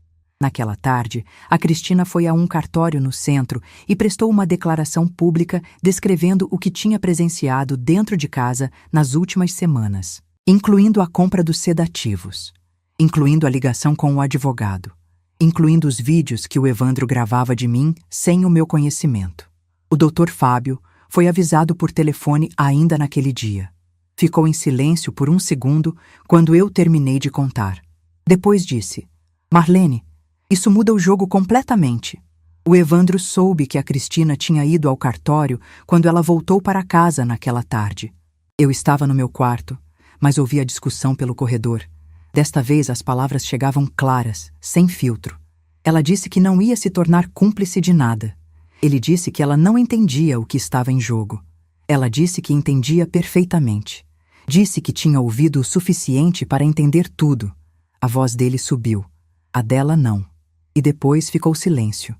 Naquela tarde, a Cristina foi a um cartório no centro e prestou uma declaração pública descrevendo o que tinha presenciado dentro de casa nas últimas semanas, incluindo a compra dos sedativos, incluindo a ligação com o advogado, incluindo os vídeos que o Evandro gravava de mim sem o meu conhecimento. O Dr. Fábio foi avisado por telefone ainda naquele dia. Ficou em silêncio por um segundo quando eu terminei de contar. Depois disse: Marlene, isso muda o jogo completamente. O Evandro soube que a Cristina tinha ido ao cartório quando ela voltou para casa naquela tarde. Eu estava no meu quarto, mas ouvi a discussão pelo corredor. Desta vez as palavras chegavam claras, sem filtro. Ela disse que não ia se tornar cúmplice de nada. Ele disse que ela não entendia o que estava em jogo. Ela disse que entendia perfeitamente. Disse que tinha ouvido o suficiente para entender tudo. A voz dele subiu. A dela não. E depois ficou silêncio.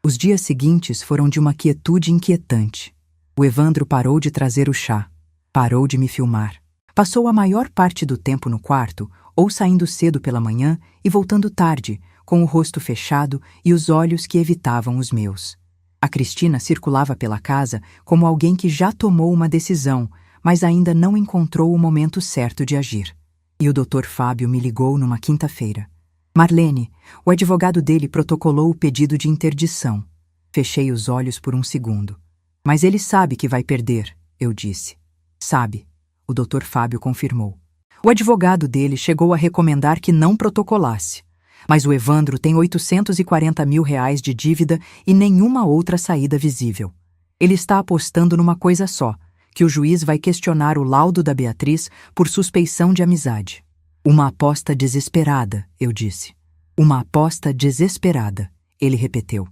Os dias seguintes foram de uma quietude inquietante. O Evandro parou de trazer o chá. Parou de me filmar. Passou a maior parte do tempo no quarto, ou saindo cedo pela manhã e voltando tarde, com o rosto fechado e os olhos que evitavam os meus. A Cristina circulava pela casa como alguém que já tomou uma decisão, mas ainda não encontrou o momento certo de agir. E o Dr. Fábio me ligou numa quinta-feira. Marlene, o advogado dele protocolou o pedido de interdição. Fechei os olhos por um segundo. Mas ele sabe que vai perder, eu disse. Sabe, o Dr. Fábio confirmou. O advogado dele chegou a recomendar que não protocolasse. Mas o Evandro tem R$840 mil de dívida e nenhuma outra saída visível. Ele está apostando numa coisa só, que o juiz vai questionar o laudo da Beatriz por suspeição de amizade. Uma aposta desesperada, eu disse. Uma aposta desesperada, ele repetiu.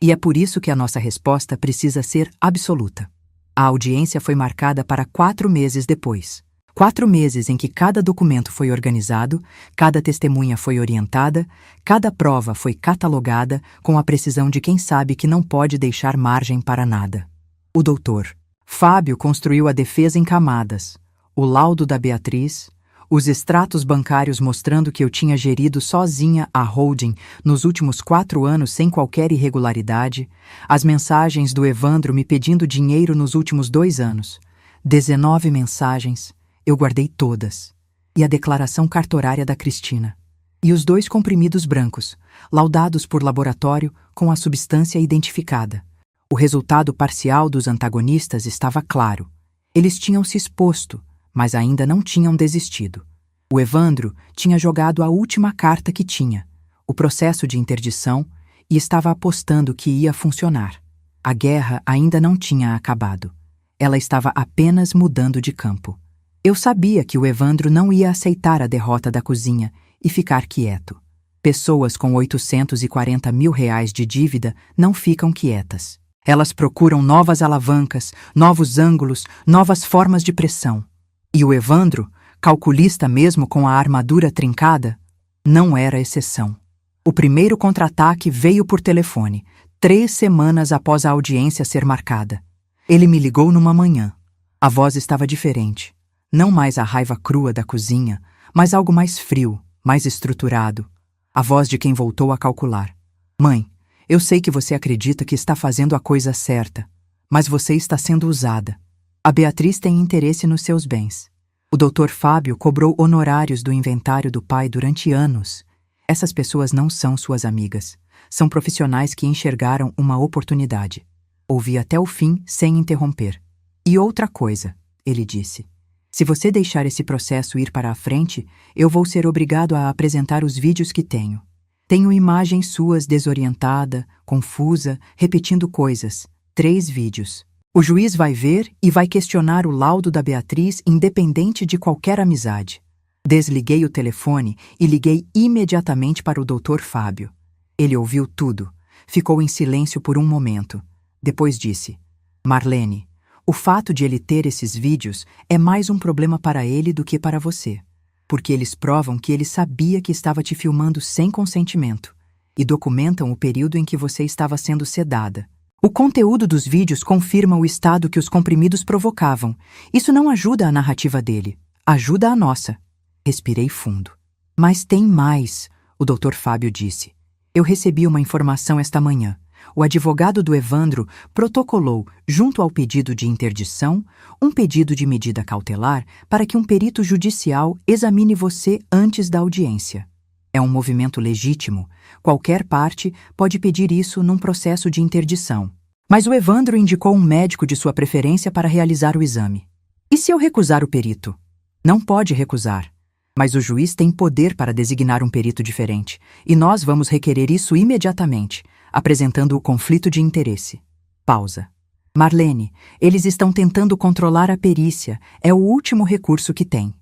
E é por isso que a nossa resposta precisa ser absoluta. A audiência foi marcada para 4 meses depois. 4 meses em que cada documento foi organizado, cada testemunha foi orientada, cada prova foi catalogada com a precisão de quem sabe que não pode deixar margem para nada. O doutor Fábio construiu a defesa em camadas, o laudo da Beatriz, os extratos bancários mostrando que eu tinha gerido sozinha a holding nos últimos 4 anos sem qualquer irregularidade, as mensagens do Evandro me pedindo dinheiro nos últimos 2 anos. 19 mensagens, eu guardei todas. E a declaração cartorária da Cristina. E os 2 comprimidos brancos, laudados por laboratório com a substância identificada. O resultado parcial dos antagonistas estava claro. Eles tinham se exposto, mas ainda não tinham desistido. O Evandro tinha jogado a última carta que tinha, o processo de interdição, e estava apostando que ia funcionar. A guerra ainda não tinha acabado. Ela estava apenas mudando de campo. Eu sabia que o Evandro não ia aceitar a derrota da cozinha e ficar quieto. Pessoas com R$840 mil de dívida não ficam quietas. Elas procuram novas alavancas, novos ângulos, novas formas de pressão. E o Evandro, calculista mesmo com a armadura trincada, não era exceção. O primeiro contra-ataque veio por telefone, 3 semanas após a audiência ser marcada. Ele me ligou numa manhã. A voz estava diferente. Não mais a raiva crua da cozinha, mas algo mais frio, mais estruturado. A voz de quem voltou a calcular. Mãe, eu sei que você acredita que está fazendo a coisa certa, mas você está sendo usada. A Beatriz tem interesse nos seus bens. O Dr. Fábio cobrou honorários do inventário do pai durante anos. Essas pessoas não são suas amigas. São profissionais que enxergaram uma oportunidade. Ouvi até o fim sem interromper. E outra coisa, ele disse. Se você deixar esse processo ir para a frente, eu vou ser obrigado a apresentar os vídeos que tenho. Tenho imagens suas desorientada, confusa, repetindo coisas. 3 vídeos. O juiz vai ver e vai questionar o laudo da Beatriz independente de qualquer amizade. Desliguei o telefone e liguei imediatamente para o Dr. Fábio. Ele ouviu tudo. Ficou em silêncio por um momento. Depois disse: Marlene, o fato de ele ter esses vídeos é mais um problema para ele do que para você. Porque eles provam que ele sabia que estava te filmando sem consentimento e documentam o período em que você estava sendo sedada. O conteúdo dos vídeos confirma o estado que os comprimidos provocavam. Isso não ajuda a narrativa dele, ajuda a nossa. Respirei fundo. Mas tem mais, o Dr. Fábio disse. Eu recebi uma informação esta manhã. O advogado do Evandro protocolou, junto ao pedido de interdição, um pedido de medida cautelar para que um perito judicial examine você antes da audiência. É um movimento legítimo. Qualquer parte pode pedir isso num processo de interdição. Mas o Evandro indicou um médico de sua preferência para realizar o exame. E se eu recusar o perito? Não pode recusar. Mas o juiz tem poder para designar um perito diferente, e nós vamos requerer isso imediatamente, apresentando o conflito de interesse. Pausa. Marlene, eles estão tentando controlar a perícia, é o último recurso que tem.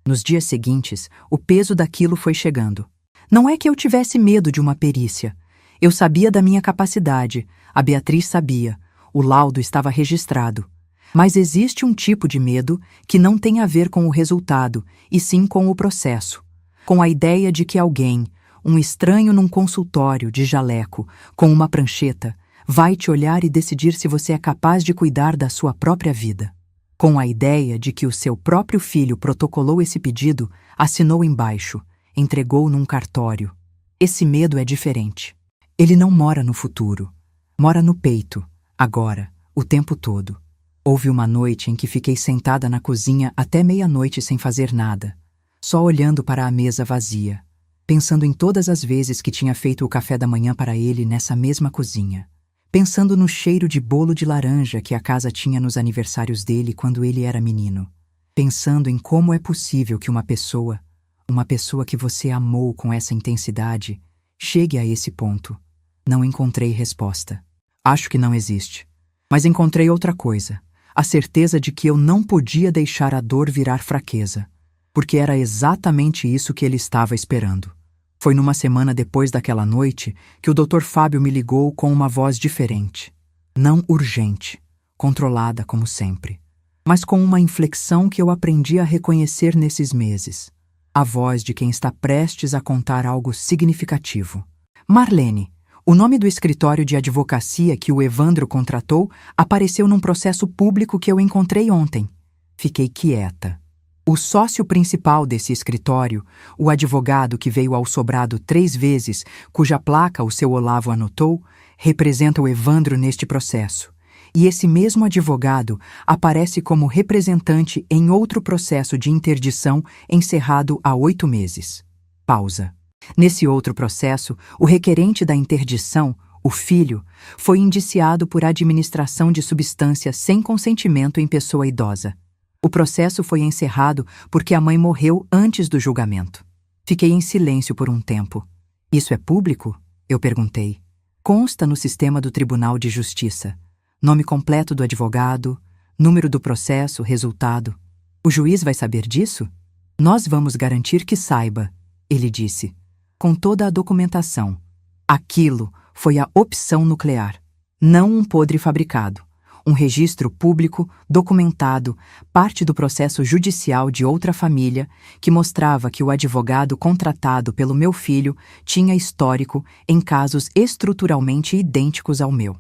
Nos dias seguintes, o peso daquilo foi chegando. Não é que eu tivesse medo de uma perícia. Eu sabia da minha capacidade, a Beatriz sabia, o laudo estava registrado. Mas existe um tipo de medo que não tem a ver com o resultado, e sim com o processo. Com a ideia de que alguém, um estranho num consultório de jaleco, com uma prancheta, vai te olhar e decidir se você é capaz de cuidar da sua própria vida. Com a ideia de que o seu próprio filho protocolou esse pedido, assinou embaixo, entregou num cartório. Esse medo é diferente. Ele não mora no futuro. Mora no peito, agora, o tempo todo. Houve uma noite em que fiquei sentada na cozinha até meia-noite sem fazer nada, só olhando para a mesa vazia, pensando em todas as vezes que tinha feito o café da manhã para ele nessa mesma cozinha, pensando no cheiro de bolo de laranja que a casa tinha nos aniversários dele quando ele era menino, pensando em como é possível que uma pessoa que você amou com essa intensidade, chegue a esse ponto. Não encontrei resposta. Acho que não existe. Mas encontrei outra coisa. A certeza de que eu não podia deixar a dor virar fraqueza, porque era exatamente isso que ele estava esperando. Foi numa semana depois daquela noite que o Dr. Fábio me ligou com uma voz diferente. Não urgente, controlada como sempre, mas com uma inflexão que eu aprendi a reconhecer nesses meses. A voz de quem está prestes a contar algo significativo. Marlene, o nome do escritório de advocacia que o Evandro contratou apareceu num processo público que eu encontrei ontem. Fiquei quieta. O sócio principal desse escritório, o advogado que veio ao sobrado 3 vezes, cuja placa o seu Olavo anotou, representa o Evandro neste processo. E esse mesmo advogado aparece como representante em outro processo de interdição encerrado há 8 meses. Pausa. Nesse outro processo, o requerente da interdição, o filho, foi indiciado por administração de substância sem consentimento em pessoa idosa. O processo foi encerrado porque a mãe morreu antes do julgamento. Fiquei em silêncio por um tempo. Isso é público? Eu perguntei. Consta no sistema do Tribunal de Justiça. Nome completo do advogado, número do processo, resultado. O juiz vai saber disso? Nós vamos garantir que saiba, ele disse. Com toda a documentação. Aquilo foi a opção nuclear, não um podre fabricado. Um registro público, documentado, parte do processo judicial de outra família, que mostrava que o advogado contratado pelo meu filho tinha histórico em casos estruturalmente idênticos ao meu.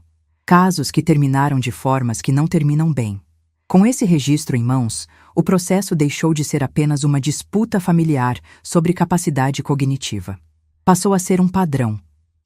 Casos que terminaram de formas que não terminam bem. Com esse registro em mãos, o processo deixou de ser apenas uma disputa familiar sobre capacidade cognitiva. Passou a ser um padrão,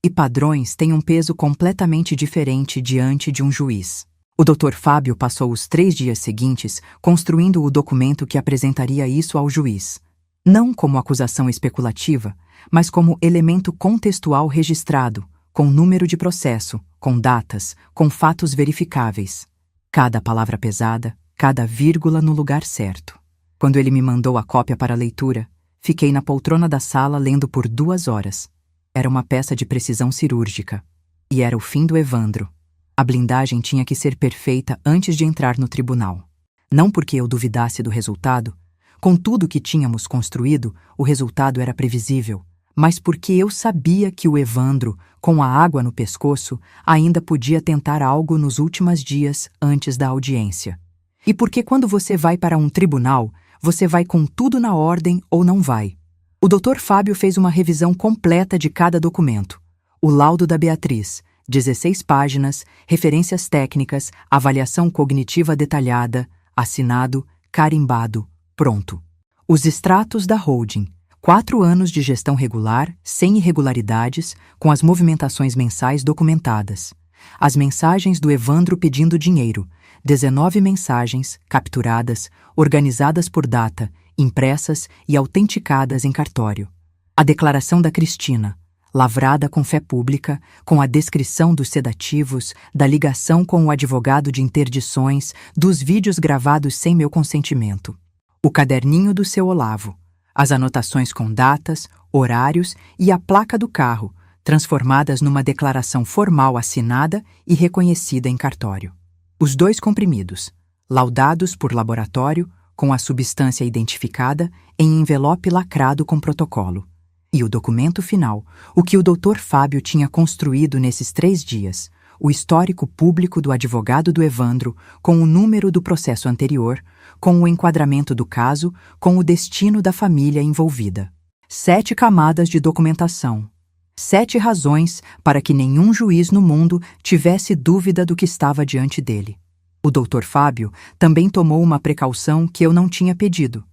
e padrões têm um peso completamente diferente diante de um juiz. O Dr. Fábio passou os 3 dias seguintes construindo o documento que apresentaria isso ao juiz. Não como acusação especulativa, mas como elemento contextual registrado, com número de processo, com datas, com fatos verificáveis. Cada palavra pesada, cada vírgula no lugar certo. Quando ele me mandou a cópia para leitura, fiquei na poltrona da sala lendo por 2 horas. Era uma peça de precisão cirúrgica. E era o fim do Evandro. A blindagem tinha que ser perfeita antes de entrar no tribunal. Não porque eu duvidasse do resultado, com tudo que tínhamos construído, o resultado era previsível, mas porque eu sabia que o Evandro, com a água no pescoço, ainda podia tentar algo nos últimos dias antes da audiência. E porque quando você vai para um tribunal, você vai com tudo na ordem ou não vai. O Dr. Fábio fez uma revisão completa de cada documento. O laudo da Beatriz, 16 páginas, referências técnicas, avaliação cognitiva detalhada, assinado, carimbado, pronto. Os extratos da holding, 4 anos de gestão regular, sem irregularidades, com as movimentações mensais documentadas. As mensagens do Evandro pedindo dinheiro, 19 mensagens, capturadas, organizadas por data, impressas e autenticadas em cartório. A declaração da Cristina, lavrada com fé pública, com a descrição dos sedativos, da ligação com o advogado de interdições, dos vídeos gravados sem meu consentimento. O caderninho do seu Olavo, as anotações com datas, horários e a placa do carro, transformadas numa declaração formal assinada e reconhecida em cartório. Os 2 comprimidos, laudados por laboratório, com a substância identificada, em envelope lacrado com protocolo. E o documento final, o que o Dr. Fábio tinha construído nesses 3 dias, o histórico público do advogado do Evandro, com o número do processo anterior, com o enquadramento do caso, com o destino da família envolvida. 7 camadas de documentação. 7 razões para que nenhum juiz no mundo tivesse dúvida do que estava diante dele. O Dr. Fábio também tomou uma precaução que eu não tinha pedido,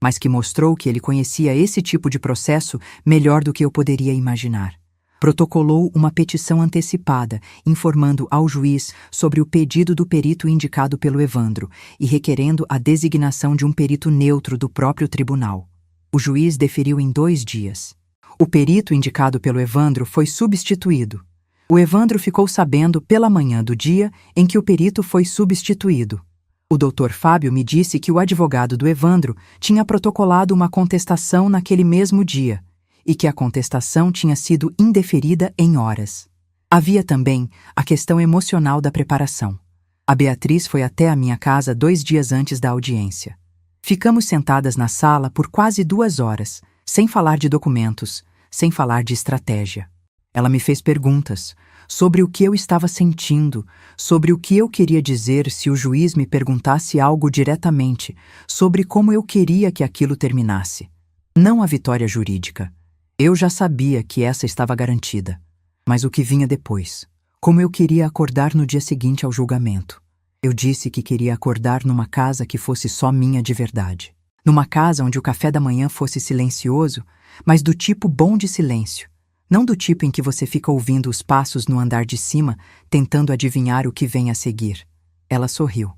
mas que mostrou que ele conhecia esse tipo de processo melhor do que eu poderia imaginar. Protocolou uma petição antecipada, informando ao juiz sobre o pedido do perito indicado pelo Evandro e requerendo a designação de um perito neutro do próprio tribunal. O juiz deferiu em 2 dias. O perito indicado pelo Evandro foi substituído. O Evandro ficou sabendo pela manhã do dia em que o perito foi substituído. O Dr. Fábio me disse que o advogado do Evandro tinha protocolado uma contestação naquele mesmo dia e que a contestação tinha sido indeferida em horas. Havia também a questão emocional da preparação. A Beatriz foi até a minha casa 2 dias antes da audiência. Ficamos sentadas na sala por quase 2 horas, sem falar de documentos, sem falar de estratégia. Ela me fez perguntas sobre o que eu estava sentindo, sobre o que eu queria dizer se o juiz me perguntasse algo diretamente, sobre como eu queria que aquilo terminasse. Não a vitória jurídica. Eu já sabia que essa estava garantida. Mas o que vinha depois? Como eu queria acordar no dia seguinte ao julgamento. Eu disse que queria acordar numa casa que fosse só minha de verdade. Numa casa onde o café da manhã fosse silencioso, mas do tipo bom de silêncio. Não do tipo em que você fica ouvindo os passos no andar de cima, tentando adivinhar o que vem a seguir. Ela sorriu.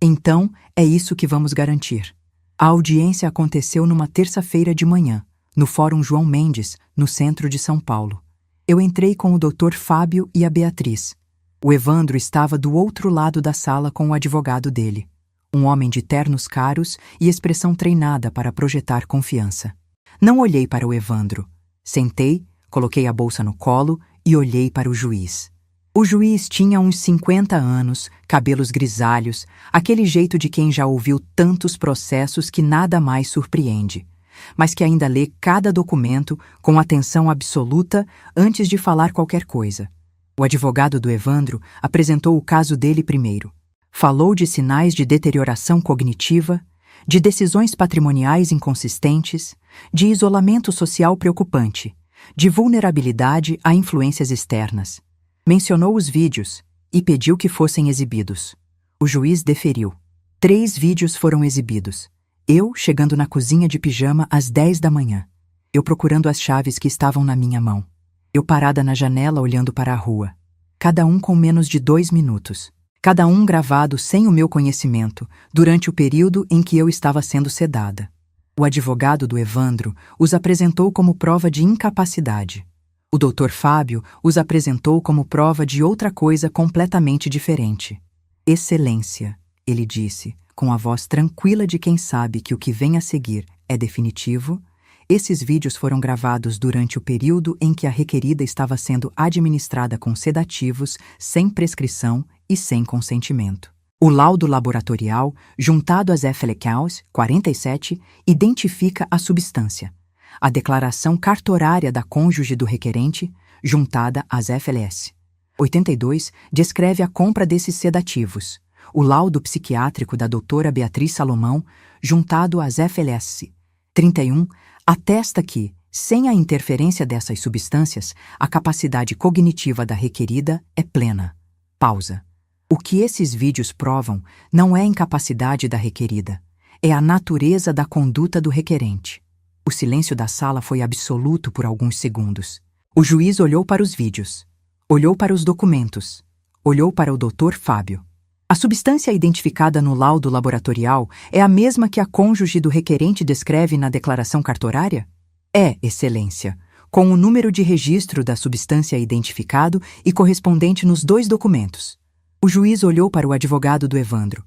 Então, é isso que vamos garantir. A audiência aconteceu numa terça-feira de manhã, no Fórum João Mendes, no centro de São Paulo. Eu entrei com o Dr. Fábio e a Beatriz. O Evandro estava do outro lado da sala com o advogado dele. Um homem de ternos caros e expressão treinada para projetar confiança. Não olhei para o Evandro. Sentei, coloquei a bolsa no colo e olhei para o juiz. O juiz tinha uns 50 anos, cabelos grisalhos, aquele jeito de quem já ouviu tantos processos que nada mais surpreende, mas que ainda lê cada documento com atenção absoluta antes de falar qualquer coisa. O advogado do Evandro apresentou o caso dele primeiro. Falou de sinais de deterioração cognitiva, de decisões patrimoniais inconsistentes, de isolamento social preocupante, de vulnerabilidade a influências externas. Mencionou os vídeos e pediu que fossem exibidos. O juiz deferiu. 3 vídeos foram exibidos. Eu chegando na cozinha de pijama às 10 da manhã. Eu procurando as chaves que estavam na minha mão. Eu parada na janela olhando para a rua. Cada um com menos de 2 minutos. Cada um gravado sem o meu conhecimento, durante o período em que eu estava sendo sedada. O advogado do Evandro os apresentou como prova de incapacidade. O Dr. Fábio os apresentou como prova de outra coisa completamente diferente. Excelência, ele disse, com a voz tranquila de quem sabe que o que vem a seguir é definitivo. Esses vídeos foram gravados durante o período em que a requerida estava sendo administrada com sedativos, sem prescrição e sem consentimento. O laudo laboratorial, juntado às FLCAUS 47, identifica a substância. A declaração cartorária da cônjuge do requerente, juntada às FLS 82, descreve a compra desses sedativos. O laudo psiquiátrico da doutora Beatriz Salomão, juntado às FLS 31, atesta que, sem a interferência dessas substâncias, a capacidade cognitiva da requerida é plena. Pausa. O que esses vídeos provam não é a incapacidade da requerida, é a natureza da conduta do requerente. O silêncio da sala foi absoluto por alguns segundos. O juiz olhou para os vídeos, olhou para os documentos, olhou para o Dr. Fábio. A substância identificada no laudo laboratorial é a mesma que a cônjuge do requerente descreve na declaração cartorária? É, Excelência, com o número de registro da substância identificado e correspondente nos 2 documentos. O juiz olhou para o advogado do Evandro.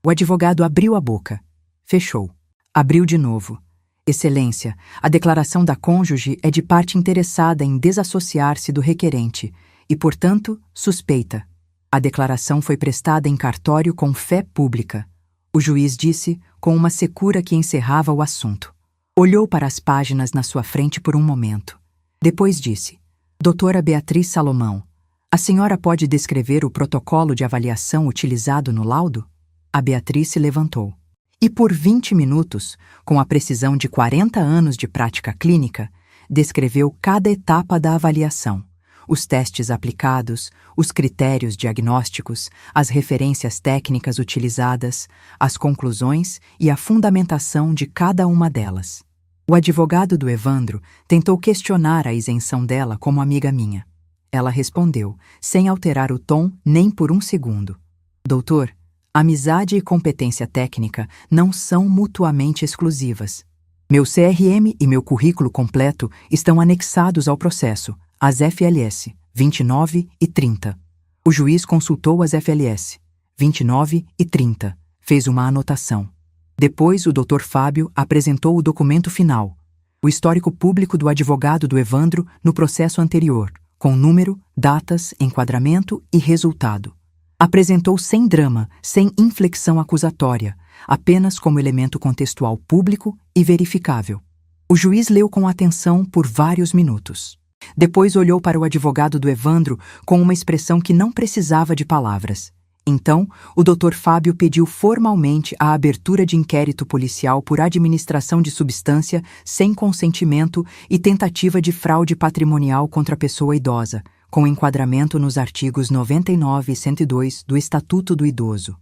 O advogado abriu a boca. Fechou. Abriu de novo. Excelência, a declaração da cônjuge é de parte interessada em desassociar-se do requerente e, portanto, suspeita. A declaração foi prestada em cartório com fé pública. O juiz disse, com uma secura que encerrava o assunto. Olhou para as páginas na sua frente por um momento. Depois disse: Doutora Beatriz Salomão, a senhora pode descrever o protocolo de avaliação utilizado no laudo? A Beatriz se levantou. E por 20 minutos, com a precisão de 40 anos de prática clínica, descreveu cada etapa da avaliação. Os testes aplicados, os critérios diagnósticos, as referências técnicas utilizadas, as conclusões e a fundamentação de cada uma delas. O advogado do Evandro tentou questionar a isenção dela como amiga minha. Ela respondeu, sem alterar o tom nem por um segundo. Doutor, amizade e competência técnica não são mutuamente exclusivas. Meu CRM e meu currículo completo estão anexados ao processo, as FLS 29 e 30. O juiz consultou as FLS 29 e 30, fez uma anotação. Depois, o Dr. Fábio apresentou o documento final, o histórico público do advogado do Evandro no processo anterior, com número, datas, enquadramento e resultado. Apresentou sem drama, sem inflexão acusatória, apenas como elemento contextual público e verificável. O juiz leu com atenção por vários minutos. Depois olhou para o advogado do Evandro com uma expressão que não precisava de palavras. Então, o Dr. Fábio pediu formalmente a abertura de inquérito policial por administração de substância sem consentimento e tentativa de fraude patrimonial contra a pessoa idosa, com enquadramento nos artigos 99 e 102 do Estatuto do Idoso.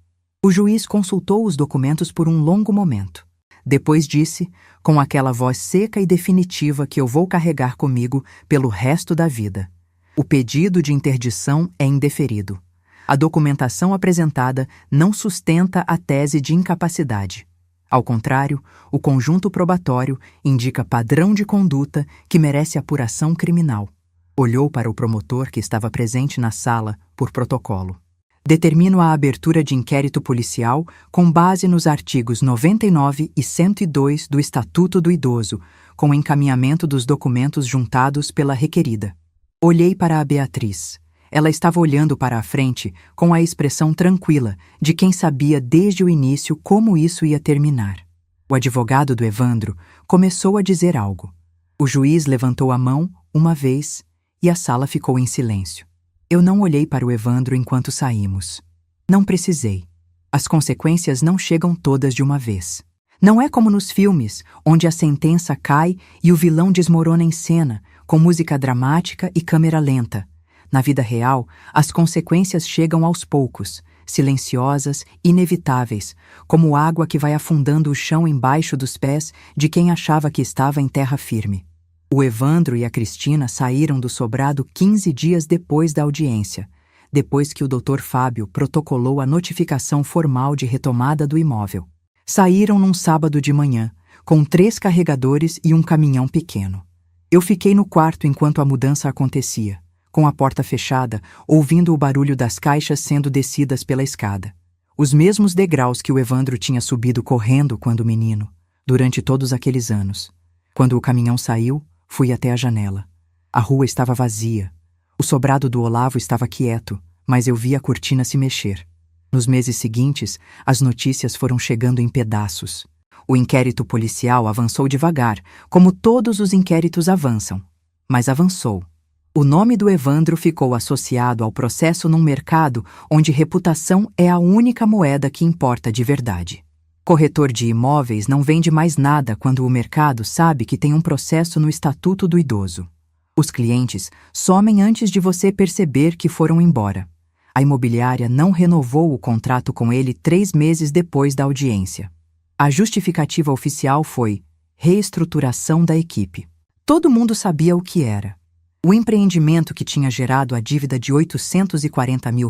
O juiz consultou os documentos por um longo momento. Depois disse, com aquela voz seca e definitiva que eu vou carregar comigo pelo resto da vida: o pedido de interdição é indeferido. A documentação apresentada não sustenta a tese de incapacidade. Ao contrário, o conjunto probatório indica padrão de conduta que merece apuração criminal. Olhou para o promotor que estava presente na sala por protocolo. Determino a abertura de inquérito policial com base nos artigos 99 e 102 do Estatuto do Idoso, com encaminhamento dos documentos juntados pela requerida. Olhei para a Beatriz. Ela estava olhando para a frente com a expressão tranquila de quem sabia desde o início como isso ia terminar. O advogado do Evandro começou a dizer algo. O juiz levantou a mão uma vez e a sala ficou em silêncio. Eu não olhei para o Evandro enquanto saímos. Não precisei. As consequências não chegam todas de uma vez. Não é como nos filmes, onde a sentença cai e o vilão desmorona em cena, com música dramática e câmera lenta. Na vida real, as consequências chegam aos poucos, silenciosas, inevitáveis, como água que vai afundando o chão embaixo dos pés de quem achava que estava em terra firme. O Evandro e a Cristina saíram do sobrado 15 dias depois da audiência, depois que o Dr. Fábio protocolou a notificação formal de retomada do imóvel. Saíram num sábado de manhã, com 3 carregadores e um caminhão pequeno. Eu fiquei no quarto enquanto a mudança acontecia, com a porta fechada, ouvindo o barulho das caixas sendo descidas pela escada. Os mesmos degraus que o Evandro tinha subido correndo quando menino, durante todos aqueles anos. Quando o caminhão saiu, fui até a janela. A rua estava vazia. O sobrado do Olavo estava quieto, mas eu vi a cortina se mexer. Nos meses seguintes, as notícias foram chegando em pedaços. O inquérito policial avançou devagar, como todos os inquéritos avançam. Mas avançou. O nome do Evandro ficou associado ao processo num mercado onde reputação é a única moeda que importa de verdade. Corretor de imóveis não vende mais nada quando o mercado sabe que tem um processo no Estatuto do Idoso. Os clientes somem antes de você perceber que foram embora. A imobiliária não renovou o contrato com ele 3 meses depois da audiência. A justificativa oficial foi: reestruturação da equipe. Todo mundo sabia o que era. O empreendimento que tinha gerado a dívida de R$ 840 mil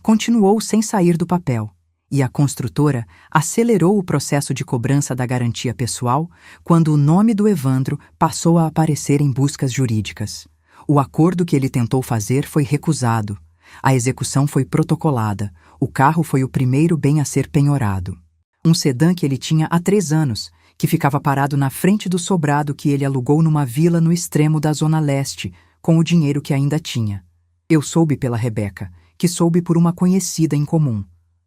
continuou sem sair do papel, e a construtora acelerou o processo de cobrança da garantia pessoal quando o nome do Evandro passou a aparecer em buscas jurídicas. O acordo que ele tentou fazer foi recusado. A execução foi protocolada. O carro foi o primeiro bem a ser penhorado. Um sedã que ele tinha há 3 anos, que ficava parado na frente do sobrado que ele alugou numa vila no extremo da Zona Leste, com o dinheiro que ainda tinha. Eu soube pela Rebeca, que soube por uma conhecida em comum.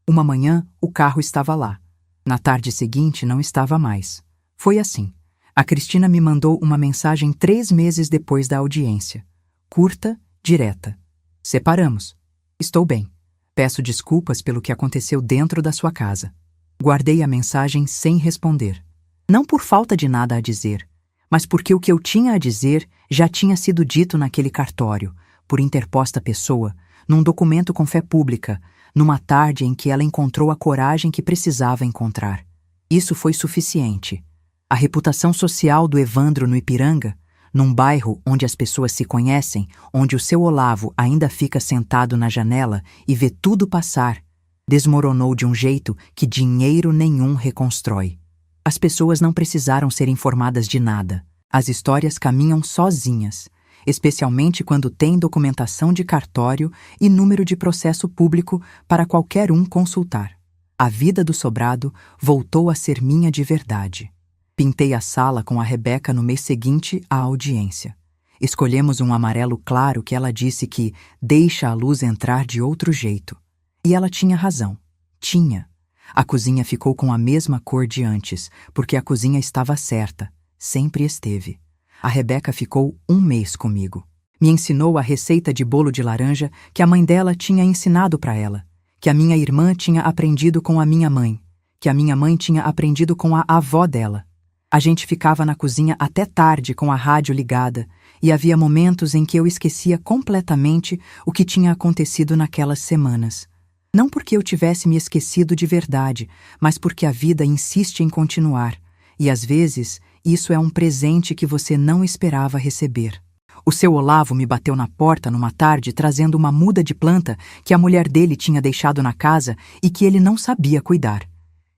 Uma manhã, o carro estava lá. Na tarde seguinte, não estava mais. Foi assim. A Cristina me mandou uma mensagem 3 meses depois da audiência. Curta, direta. Separamos. Estou bem. Peço desculpas pelo que aconteceu dentro da sua casa. Guardei a mensagem sem responder. Não por falta de nada a dizer, mas porque o que eu tinha a dizer já tinha sido dito naquele cartório, por interposta pessoa, num documento com fé pública, numa tarde em que ela encontrou a coragem que precisava encontrar. Isso foi suficiente. A reputação social do Evandro no Ipiranga, num bairro onde as pessoas se conhecem, onde o seu Olavo ainda fica sentado na janela e vê tudo passar, desmoronou de um jeito que dinheiro nenhum reconstrói. As pessoas não precisaram ser informadas de nada. As histórias caminham sozinhas, especialmente quando tem documentação de cartório e número de processo público para qualquer um consultar. A vida do sobrado voltou a ser minha de verdade. Pintei a sala com a Rebeca no mês seguinte à audiência. Escolhemos um amarelo claro que ela disse que deixa a luz entrar de outro jeito. E ela tinha razão. Tinha. A cozinha ficou com a mesma cor de antes, porque a cozinha estava certa, sempre esteve. A Rebeca ficou 1 mês comigo. Me ensinou a receita de bolo de laranja que a mãe dela tinha ensinado para ela, que a minha irmã tinha aprendido com a minha mãe, que a minha mãe tinha aprendido com a avó dela. A gente ficava na cozinha até tarde com a rádio ligada, e havia momentos em que eu esquecia completamente o que tinha acontecido naquelas semanas. Não porque eu tivesse me esquecido de verdade, mas porque a vida insiste em continuar, e às vezes isso é um presente que você não esperava receber. O seu Olavo me bateu na porta numa tarde trazendo uma muda de planta que a mulher dele tinha deixado na casa e que ele não sabia cuidar.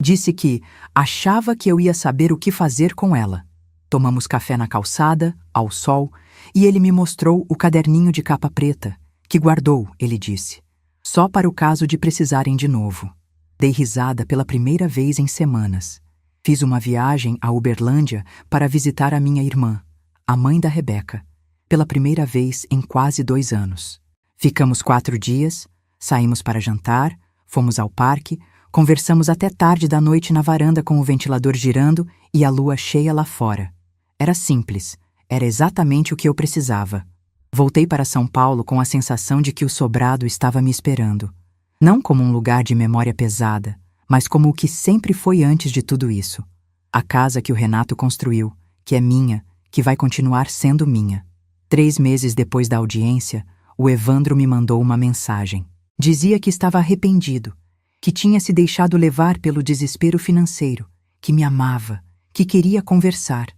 Disse que achava que eu ia saber o que fazer com ela. Tomamos café na calçada, ao sol, e ele me mostrou o caderninho de capa preta, que guardou, ele disse, só para o caso de precisarem de novo. Dei risada pela primeira vez em semanas. Fiz uma viagem a Uberlândia para visitar a minha irmã, a mãe da Rebeca, pela primeira vez em quase 2 anos. Ficamos 4 dias, saímos para jantar, fomos ao parque, conversamos até tarde da noite na varanda com o ventilador girando e a lua cheia lá fora. Era simples, era exatamente o que eu precisava. Voltei para São Paulo com a sensação de que o sobrado estava me esperando. Não como um lugar de memória pesada, mas como o que sempre foi antes de tudo isso. A casa que o Renato construiu, que é minha, que vai continuar sendo minha. 3 meses depois da audiência, o Evandro me mandou uma mensagem. Dizia que estava arrependido, que tinha se deixado levar pelo desespero financeiro, que me amava, que queria conversar.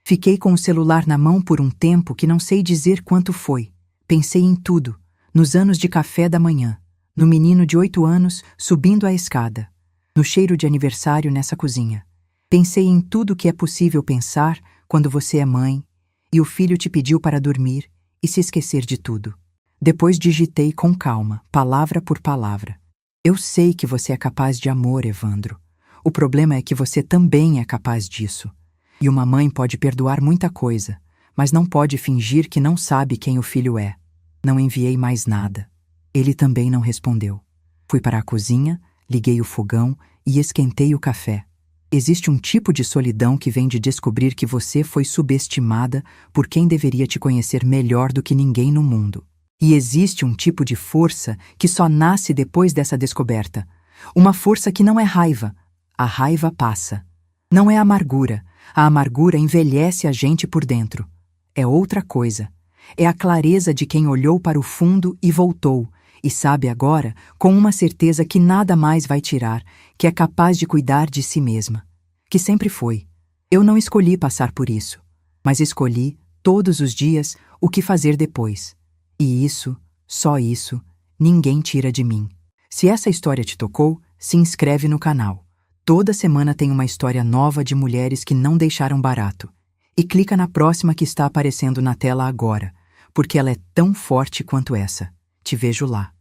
Fiquei com o celular na mão por um tempo que não sei dizer quanto foi. Pensei em tudo, nos anos de café da manhã, no menino de 8 anos subindo a escada, no cheiro de aniversário nessa cozinha. Pensei em tudo que é possível pensar quando você é mãe e o filho te pediu para dormir e se esquecer de tudo. Depois digitei com calma, palavra por palavra. Eu sei que você é capaz de amor, Evandro. O problema é que você também é capaz disso. E uma mãe pode perdoar muita coisa, mas não pode fingir que não sabe quem o filho é. Não enviei mais nada. Ele também não respondeu. Fui para a cozinha, liguei o fogão e esquentei o café. Existe um tipo de solidão que vem de descobrir que você foi subestimada por quem deveria te conhecer melhor do que ninguém no mundo. E existe um tipo de força que só nasce depois dessa descoberta. Uma força que não é raiva. A raiva passa. Não é amargura. A amargura envelhece a gente por dentro. É outra coisa. É a clareza de quem olhou para o fundo e voltou, e sabe agora, com uma certeza que nada mais vai tirar, que é capaz de cuidar de si mesma. Que sempre foi. Eu não escolhi passar por isso, mas escolhi, todos os dias, o que fazer depois. E isso, só isso, ninguém tira de mim. Se essa história te tocou, se inscreve no canal. Toda semana tem uma história nova de mulheres que não deixaram barato. E clica na próxima que está aparecendo na tela agora, porque ela é tão forte quanto essa. Te vejo lá.